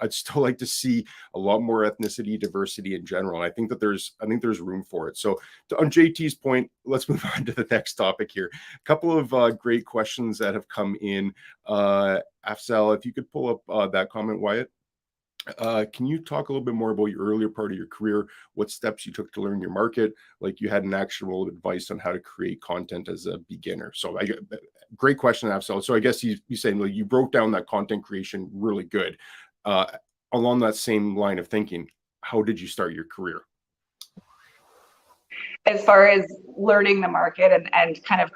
Speaker 1: I'd still like to see a lot more ethnicity diversity in general. And I think there's room for it. So on JT's point, let's move on to the next topic here. A couple of great questions that have come in. Afzal, if you could pull up that comment, Wyatt. Can you talk a little bit more about your earlier part of your career, what steps you took to learn your market? Like, you had an actionable advice on how to create content as a beginner. So great question, Afzal. So I guess he's saying, like, you broke down that content creation really good. Along that same line of thinking, how did you start your career?
Speaker 2: As far as learning the market and kind of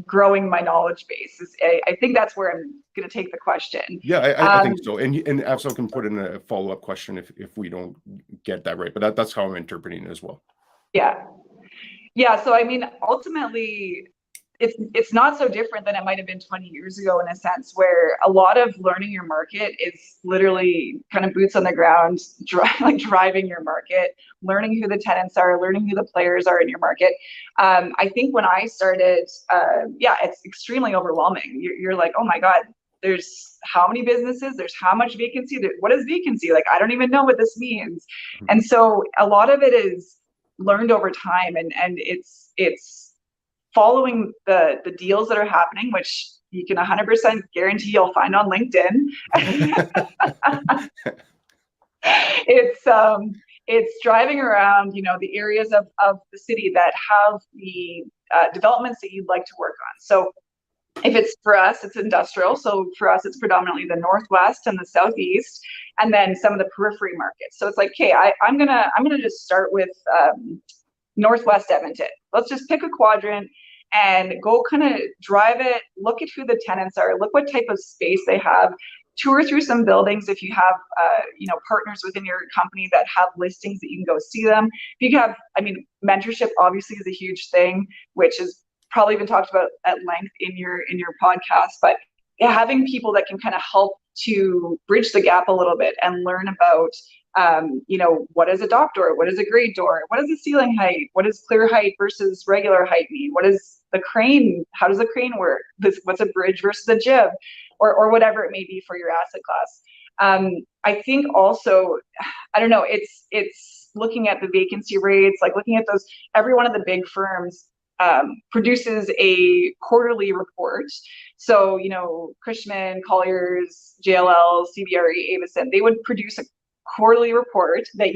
Speaker 2: growing my knowledge base, I think that's where I'm going to take the question.
Speaker 1: Yeah, I think so. And Afzal can put in a follow-up question if we don't get that right, but that's how I'm interpreting it as well.
Speaker 2: Yeah. So I mean, ultimately, it's not so different than it might have been 20 years ago, in a sense, where a lot of learning your market is literally kind of boots on the ground, driving your market, learning who the tenants are, learning who the players are in your market. I think when I started, it's extremely overwhelming. You're like, oh my God, there's how many businesses, there's how much vacancy, what is vacancy? Like, I don't even know what this means. And so a lot of it is learned over time, and it's following the deals that are happening, which you can 100% guarantee you'll find on LinkedIn. It's driving around, the areas of the city that have the developments that you'd like to work on. So if it's for us, it's industrial. So for us, it's predominantly the Northwest and the Southeast, and then some of the periphery markets. So it's like, okay, I'm gonna just start with Northwest Edmonton. Let's just pick a quadrant and go kind of drive it, look at who the tenants are, look what type of space they have, tour through some buildings if you have partners within your company that have listings that you can go see them. If you have, mentorship obviously is a huge thing, which is probably been talked about at length in your podcast, but having people that can kind of help to bridge the gap a little bit and learn about what is a dock door? What is a grade door? What is the ceiling height? What is clear height versus regular height mean? What is the crane? How does the crane work? What's a bridge versus a jib, or whatever it may be for your asset class. I think also, I don't know, it's looking at the vacancy rates, like looking at those. Every one of the big firms produces a quarterly report. So, Cushman, Colliers, JLL, CBRE, Avison, they would produce a quarterly report that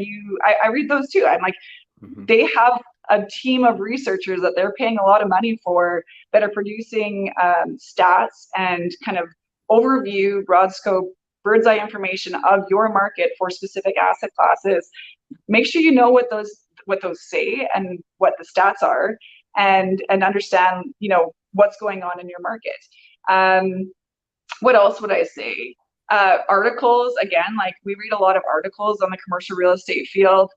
Speaker 2: I read those too. I'm like, they have a team of researchers that they're paying a lot of money for that are producing stats and kind of overview, broad scope, bird's eye information of your market for specific asset classes. Make sure you know what those say and what the stats are, and understand, what's going on in your market. What else would I say? Articles, again, like we read a lot of articles on the commercial real estate field.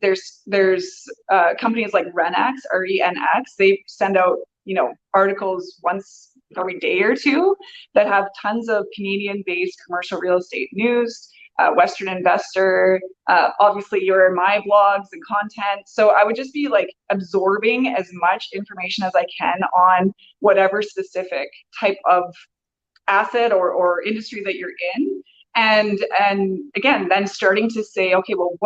Speaker 2: There's companies like RENX, RENX, they send out, articles once every day or two that have tons of Canadian-based commercial real estate news. Western Investor, obviously your my blogs and content. So I would just be like absorbing as much information as I can on whatever specific type of asset or industry that you're in. And again, then starting to say, okay, well,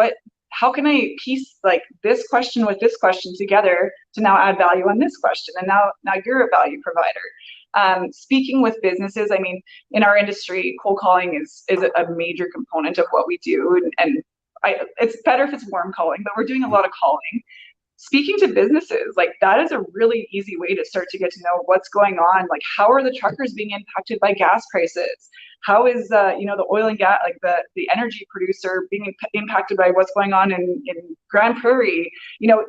Speaker 2: how can I piece like this question with this question together to now add value on this question? And now you're a value provider. Speaking with businesses, in our industry, cold calling is a major component of what we do. And it's better if it's warm calling, but we're doing a lot of calling. Speaking to businesses, like that is a really easy way to start to get to know what's going on. Like, how are the truckers being impacted by gas prices? How is the oil and gas, like the energy producer being impacted by what's going on in Grand Prairie?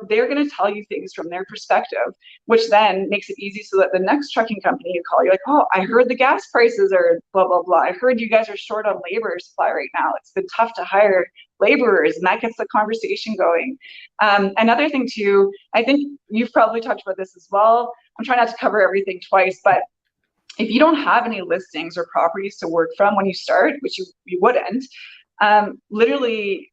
Speaker 2: They're going to tell you things from their perspective, which then makes it easy so that the next trucking company you call, you're like, oh, I heard the gas prices are blah, blah, blah. I heard you guys are short on labor supply right now. It's been tough to hire laborers, and that gets the conversation going. Another thing too, I think you've probably talked about this as well. I'm trying not to cover everything twice, but if you don't have any listings or properties to work from when you start, which you wouldn't, literally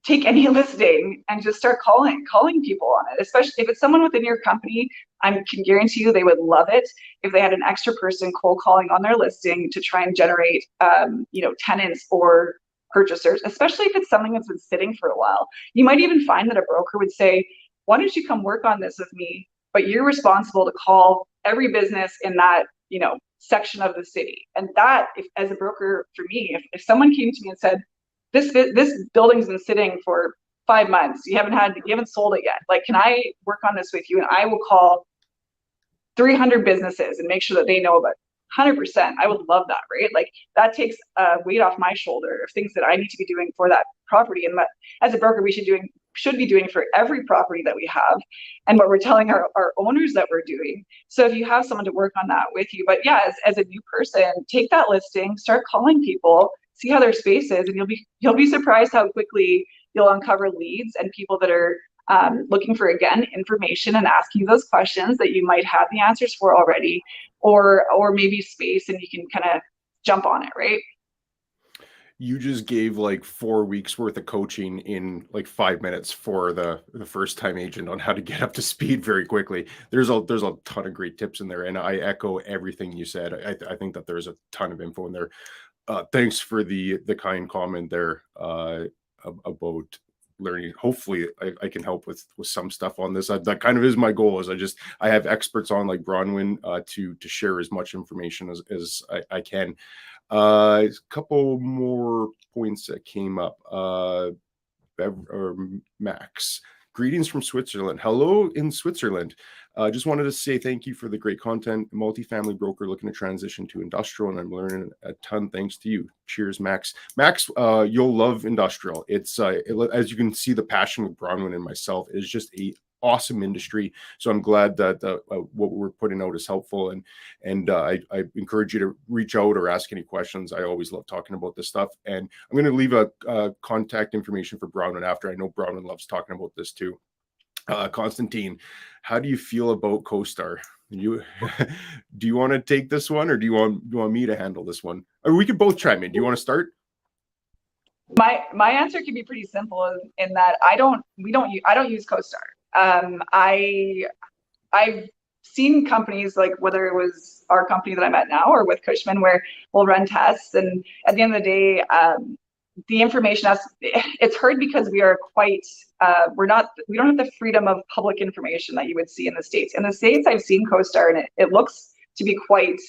Speaker 2: take any listing and just start calling people on it, especially if it's someone within your company. I can guarantee you they would love it if they had an extra person cold calling on their listing to try and generate tenants or purchasers, especially if it's something that's been sitting for a while. You might even find that a broker would say, why don't you come work on this with me? But you're responsible to call every business in that, section of the city. And that, if as a broker, for me, if someone came to me and said, this building's been sitting for 5 months, you haven't sold it yet. Like, can I work on this with you? And I will call 300 businesses and make sure that they know about it. 100%. I would love that, right? Like, that takes weight off my shoulder of things that I need to be doing for that property, and that as a broker we should be doing for every property that we have, and what we're telling our owners that we're doing. So if you have someone to work on that with you, but yeah, as a new person, take that listing, start calling people, see how their space is, and you'll be surprised how quickly you'll uncover leads and people that are looking for, again, information and asking those questions that you might have the answers for already, or maybe space and you can kind of jump on it, right?
Speaker 1: You just gave like 4 weeks worth of coaching in like 5 minutes for the first time agent on how to get up to speed very quickly. There's a ton of great tips in there, and I echo everything you said. I think that there's a ton of info in there. Thanks for the kind comment there about learning. Hopefully I can help with some stuff on this. That kind of is my goal, is I have experts on like Bronwyn to share as much information as I can. A couple more points that came up. Max, greetings from Switzerland. Hello in Switzerland. Just wanted to say thank you for the great content. Multifamily broker looking to transition to industrial, and I'm learning a ton thanks to you. Cheers, Max. Max, you'll love industrial. It's as you can see, the passion with Bronwyn and myself is just a awesome industry. So I'm glad that what we're putting out is helpful, and I encourage you to reach out or ask any questions. I always love talking about this stuff, and I'm going to leave a contact information for Bronwyn after. I know Bronwyn loves talking about this too. Constantine, how do you feel about CoStar? Do you want to take this one, or do you want me to handle this one? Or we could both chime in. Do you want to start?
Speaker 2: My answer can be pretty simple in that I don't use CoStar. I've seen companies, like whether it was our company that I'm at now or with Cushman, where we'll run tests, and at the end of the day, the information it's hard because we are quite we don't have the freedom of public information that you would see in the States. In the States, I've seen CoStar, and it looks to be quite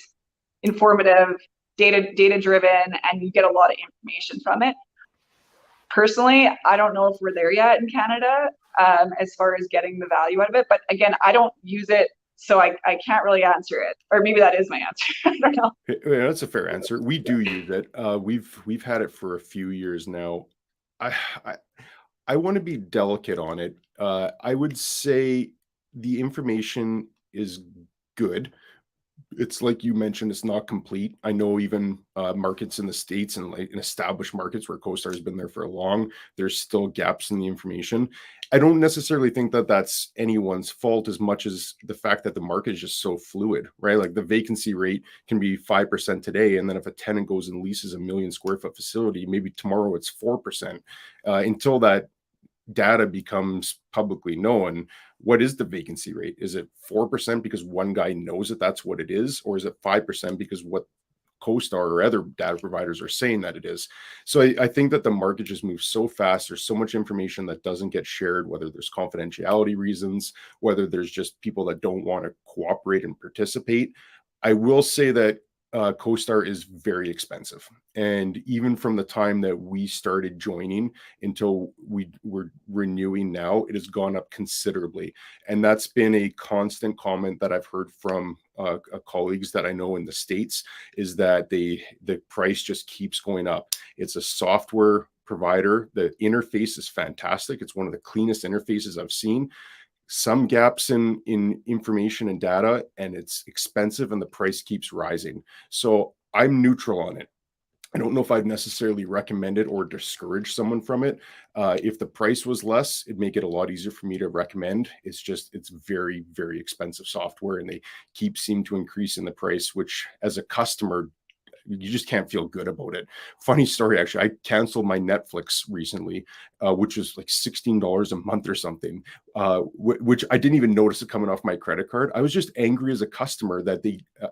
Speaker 2: informative, data driven, and you get a lot of information from it. Personally, I don't know if we're there yet in Canada as far as getting the value out of it. But again, I don't use it, so I can't really answer it. Or maybe that is my answer. I don't know.
Speaker 1: Yeah, that's a fair answer. We do use it. We've had it for a few years now. I want to be delicate on it. I would say the information is good. It's like you mentioned, it's not complete. I know even markets in the States and like in established markets where CoStar has been there for a long, there's still gaps in the information. I don't necessarily think that that's anyone's fault as much as the fact that the market is just so fluid, right? Like the vacancy rate can be 5% today. And then if a tenant goes and leases a 1 million square foot facility, maybe tomorrow it's 4%. Until that data becomes publicly known, what is the vacancy rate? Is it 4% because one guy knows that that's what it is? Or is it 5% because what CoStar or other data providers are saying that it is? So I think that the market just moves so fast. There's so much information that doesn't get shared, whether there's confidentiality reasons, whether there's just people that don't want to cooperate and participate. I will say that CoStar is very expensive. And even from the time that we started joining until we were renewing now, it has gone up considerably. And that's been a constant comment that I've heard from colleagues that I know in the States, is that the price just keeps going up. It's a software provider. The interface is fantastic. It's one of the cleanest interfaces I've seen. Some gaps in information and data, and it's expensive, and the price keeps rising. So I'm neutral on it. I don't know if I'd necessarily recommend it or discourage someone from it. If the price was less, it'd make it a lot easier for me to recommend. It's very, very expensive software, and they seem to increase in the price, which as a customer, you just can't feel good about it. Funny story, actually, I canceled my Netflix recently, which was like $16 a month or something, which I didn't even notice it coming off my credit card. I was just angry as a customer that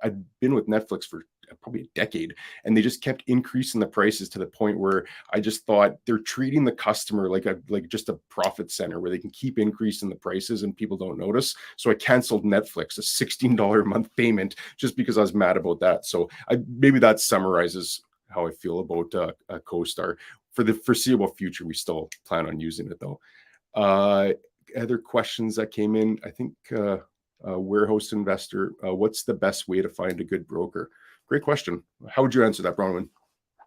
Speaker 1: I'd been with Netflix for probably a decade, and they just kept increasing the prices to the point where I just thought they're treating the customer like just a profit center where they can keep increasing the prices and people don't notice. So I canceled Netflix, a $16 a month payment, just because I was mad about that. So maybe that summarizes how I feel about CoStar. For the foreseeable future, we still plan on using it though. Other questions that came in, I think warehouse investor, what's the best way to find a good broker? Great question. How would you answer that, Bronwyn?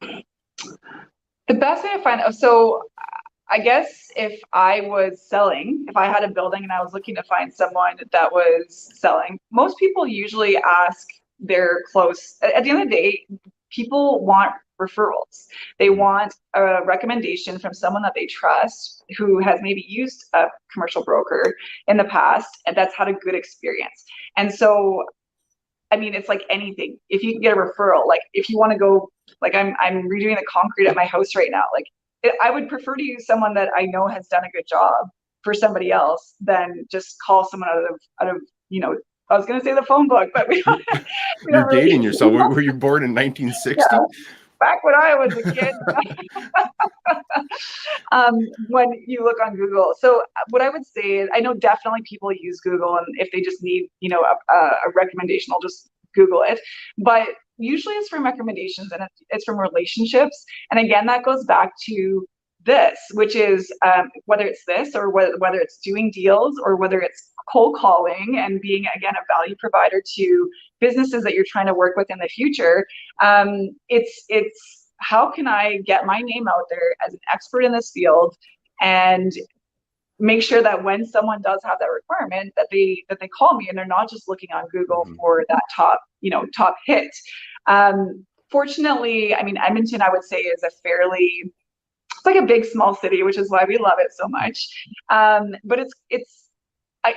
Speaker 2: The best way to find out, so I guess if I was selling, if I had a building and I was looking to find someone that was selling, most people usually ask their close, at the end of the day, people want referrals. They want a recommendation from someone that they trust who has maybe used a commercial broker in the past and that's had a good experience. And so, I mean, it's like anything. If you can get a referral, like if you want to go, like I'm redoing the concrete at my house right now. Like I would prefer to use someone that I know has done a good job for somebody else than just call someone out of I was going to say the phone book, but we don't
Speaker 1: You're
Speaker 2: really,
Speaker 1: dating yourself. Were you born in 1960?
Speaker 2: Yeah, back when I was a kid. When you look on Google. So what I would say is, I know definitely people use Google, and if they just need, a recommendation, I'll just Google it. But usually it's from recommendations, and it's from relationships. And again, that goes back to this, which is whether it's this or whether it's doing deals or whether it's cold calling and being, again, a value provider to businesses that you're trying to work with in the future. It's how can I get my name out there as an expert in this field and make sure that when someone does have that requirement that they call me and they're not just looking on Google for that top hit. Fortunately, I mean, Edmonton, I would say, is it's like a big small city, which is why we love it so much. But it's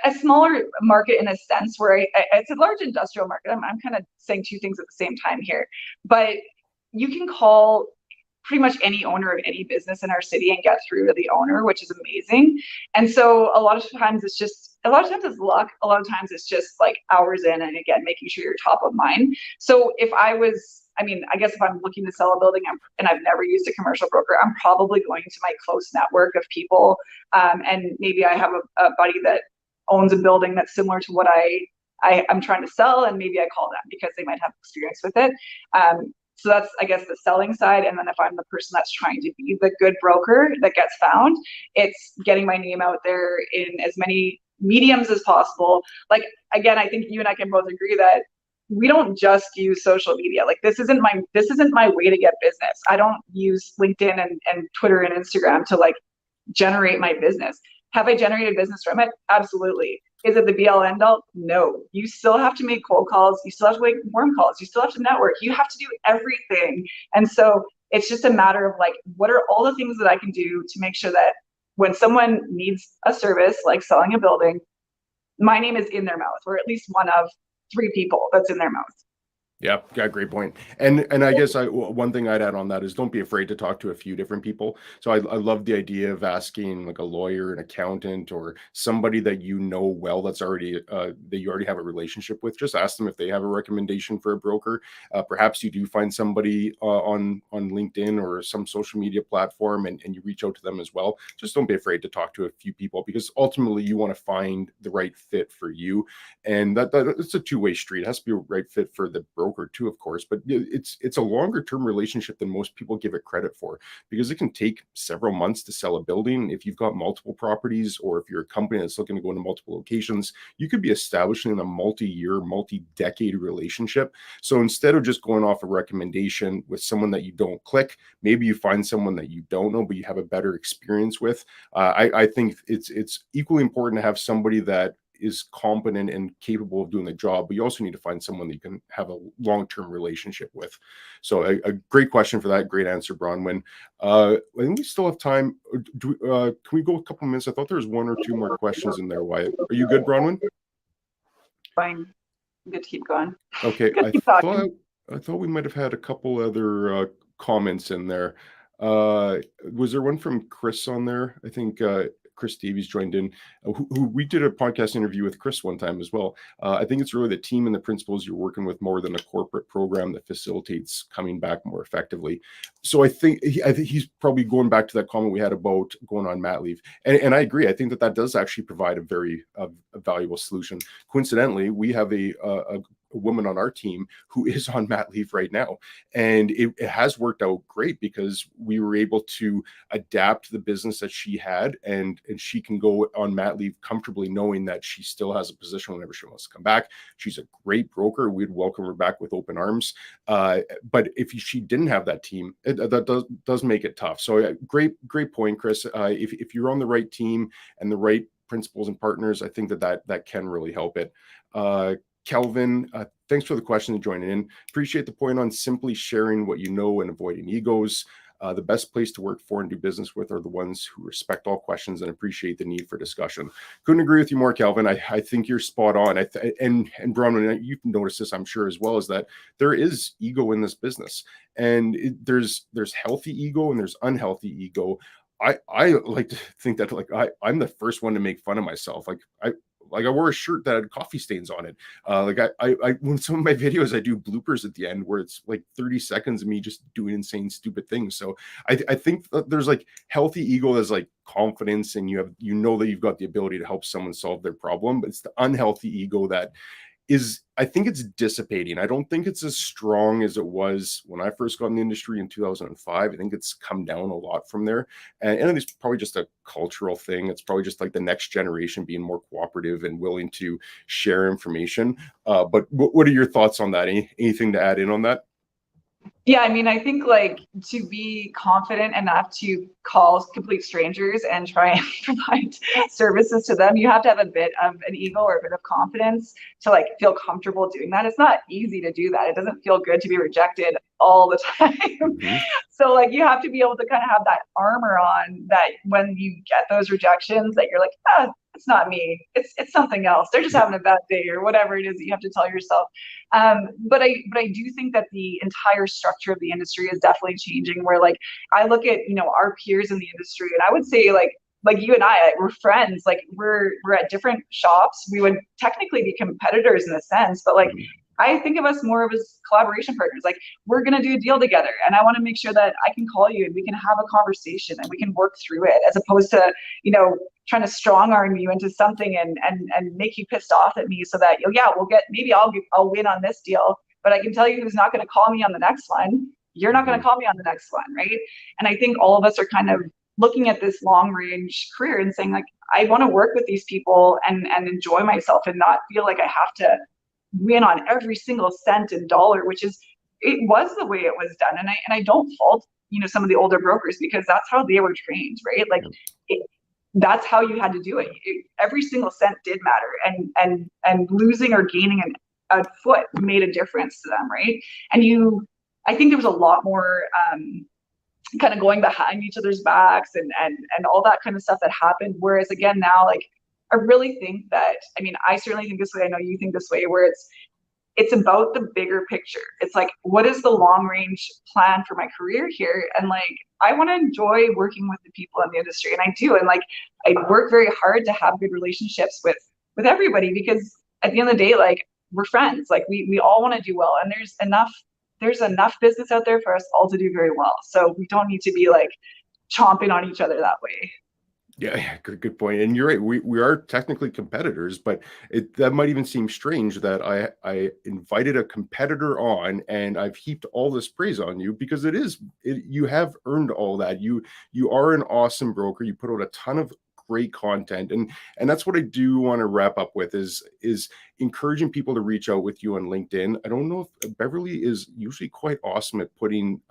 Speaker 2: a smaller market in a sense where it's a large industrial market. I'm kind of saying two things at the same time here, but you can call pretty much any owner of any business in our city and get through to the owner, which is amazing. And so a lot of times it's luck. A lot of times it's just like hours in, and again, making sure you're top of mind. So if I guess if I'm looking to sell a building and I've never used a commercial broker, I'm probably going to my close network of people. And maybe I have a buddy that owns a building that's similar to what I'm trying to sell, and maybe I call them because they might have experience with it. So that's, I guess, the selling side. And then if I'm the person that's trying to be the good broker that gets found, it's getting my name out there in as many mediums as possible. Like, again, I think you and I can both agree that we don't just use social media. Like this isn't my way to get business. I don't use LinkedIn and Twitter and Instagram to like generate my business. Have I generated business from it? Absolutely. Is it the be all end all? No. You still have to make cold calls. You still have to make warm calls. You still have to network. You have to do everything. And so it's just a matter of like, what are all the things that I can do to make sure that when someone needs a service like selling a building, my name is in their mouth, or at least one of 3 people that's in their mouth.
Speaker 1: Yeah, great point. And I guess one thing I'd add on that is don't be afraid to talk to a few different people. So I love the idea of asking like a lawyer, an accountant, or somebody that you know well that's already that you already have a relationship with. Just ask them if they have a recommendation for a broker. Perhaps you do find somebody on LinkedIn or some social media platform, and you reach out to them as well. Just don't be afraid to talk to a few people, because ultimately you want to find the right fit for you, and that it's a two-way street. It has to be a right fit for the broker too, of course, but it's a longer term relationship than most people give it credit for, because it can take several months to sell a building. If you've got multiple properties, or if you're a company that's looking to go into multiple locations, you could be establishing a multi-year, multi-decade relationship. So instead of just going off a recommendation with someone that you don't click, maybe you find someone that you don't know but you have a better experience with. I think it's equally important to have somebody that is competent and capable of doing the job, but you also need to find someone that you can have a long-term relationship with. So a great question for that. Great answer, Bronwyn. I think we still have time. Can we go a couple minutes? I thought there was 1 or 2 more questions in there. Wyatt, are you good, Bronwyn?
Speaker 2: Fine. Good to keep going.
Speaker 1: Okay. I thought we might have had a couple other comments in there. Was there one from Chris on there? I think Chris Davies joined in, who we did a podcast interview with Chris one time as well. I think it's really the team and the principals you're working with more than a corporate program that facilitates coming back more effectively. So I think he's probably going back to that comment we had about going on mat leave. And I agree. I think that does actually provide a very valuable solution. Coincidentally, we have a woman on our team who is on mat leave right now. And it has worked out great, because we were able to adapt the business that she had, and she can go on mat leave comfortably knowing that she still has a position whenever she wants to come back. She's a great broker. We'd welcome her back with open arms. But if she didn't have that team, that does make it tough. So great point, Chris. If you're on the right team and the right principals and partners, I think that can really help it. Kelvin, thanks for the question and joining in. Appreciate the point on simply sharing what you know and avoiding egos. The best place to work for and do business with are the ones who respect all questions and appreciate the need for discussion. Couldn't agree with you more, Kelvin. I think you're spot on. And Bronwyn, you've noticed this, I'm sure, as well, is that there is ego in this business, and there's healthy ego and there's unhealthy ego. I like to think that I'm the first one to make fun of myself. I wore a shirt that had coffee stains on it. I when some of my videos, I do bloopers at the end where it's like 30 seconds of me just doing insane, stupid things. So I think that there's like healthy ego as like confidence, and you know that you've got the ability to help someone solve their problem. But it's the unhealthy ego that is, I think it's dissipating. I don't think it's as strong as it was when I first got in the industry in 2005. I think it's come down a lot from there. And it's probably just a cultural thing. It's probably just like the next generation being more cooperative and willing to share information. But what are your thoughts on that? Anything to add in on that?
Speaker 2: Yeah, I mean, I think like to be confident enough to call complete strangers and try and provide services to them, you have to have a bit of an ego or a bit of confidence to like feel comfortable doing that. It's not easy to do that. It doesn't feel good to be rejected all the time. Mm-hmm. So like you have to be able to kind of have that armor on, that when you get those rejections that you're like, it's not me. It's something else. They're just having a bad day or whatever it is that you have to tell yourself. But I do think that the entire structure of the industry is definitely changing, where like I look at, our peers in the industry, and I would say like you and I, we're friends, like we're at different shops. We would technically be competitors in a sense, but like I think of us more of as collaboration partners. Like we're going to do a deal together, and I want to make sure that I can call you and we can have a conversation and we can work through it, as opposed to, trying to strong arm you into something and make you pissed off at me so that, maybe I'll win on this deal, but I can tell you who's not going to call me on the next one. You're not going to call me on the next one. Right. And I think all of us are kind of looking at this long range career and saying like, I want to work with these people and enjoy myself and not feel like I have to win on every single cent and dollar, it was the way it was done. And I don't fault, some of the older brokers, because that's how they were trained, right? Like that's how you had to do it. Every single cent did matter, and losing or gaining a foot made a difference to them, right? And I think there was a lot more kind of going behind each other's backs and all that kind of stuff that happened. Whereas again, now, like, I really think that, I mean, I certainly think this way, I know you think this way, where it's about the bigger picture. It's like, what is the long range plan for my career here? And like, I want to enjoy working with the people in the industry, and I do. And like, I work very hard to have good relationships with everybody, because at the end of the day, like, we're friends. Like we all want to do well, and there's enough business out there for us all to do very well. So we don't need to be like chomping on each other that way.
Speaker 1: Yeah, good point. And you're right. We are technically competitors, but that might even seem strange that I invited a competitor on and I've heaped all this praise on you, because you have earned all that. You are an awesome broker. You put out a ton of great content, and that's what I do want to wrap up with is encouraging people to reach out with you on LinkedIn. I don't know if Beverly is usually quite awesome at putting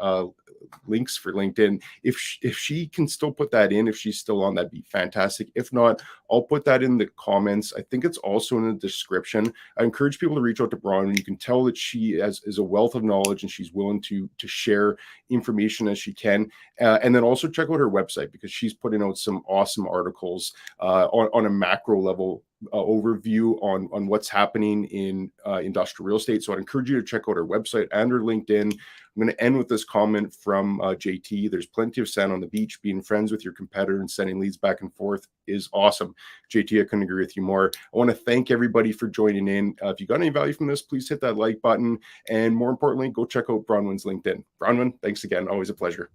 Speaker 1: links for LinkedIn. If she can still put that in, if she's still on, that'd be fantastic. If not, I'll put that in the comments. I think it's also in the description. I encourage people to reach out to Bronwyn. You can tell that she is a wealth of knowledge, and she's willing to share information as she can. And then also check out her website, because she's putting out some awesome articles on a macro level, overview on what's happening in industrial real estate. So I'd encourage you to check out our website and our LinkedIn. I'm going to end with this comment from JT. There's plenty of sand on the beach. Being friends with your competitor and sending leads back and forth is awesome. JT, I couldn't agree with you more. I want to thank everybody for joining in. If you got any value from this, please hit that like button. And more importantly, go check out Bronwyn's LinkedIn. Bronwyn, thanks again. Always a pleasure.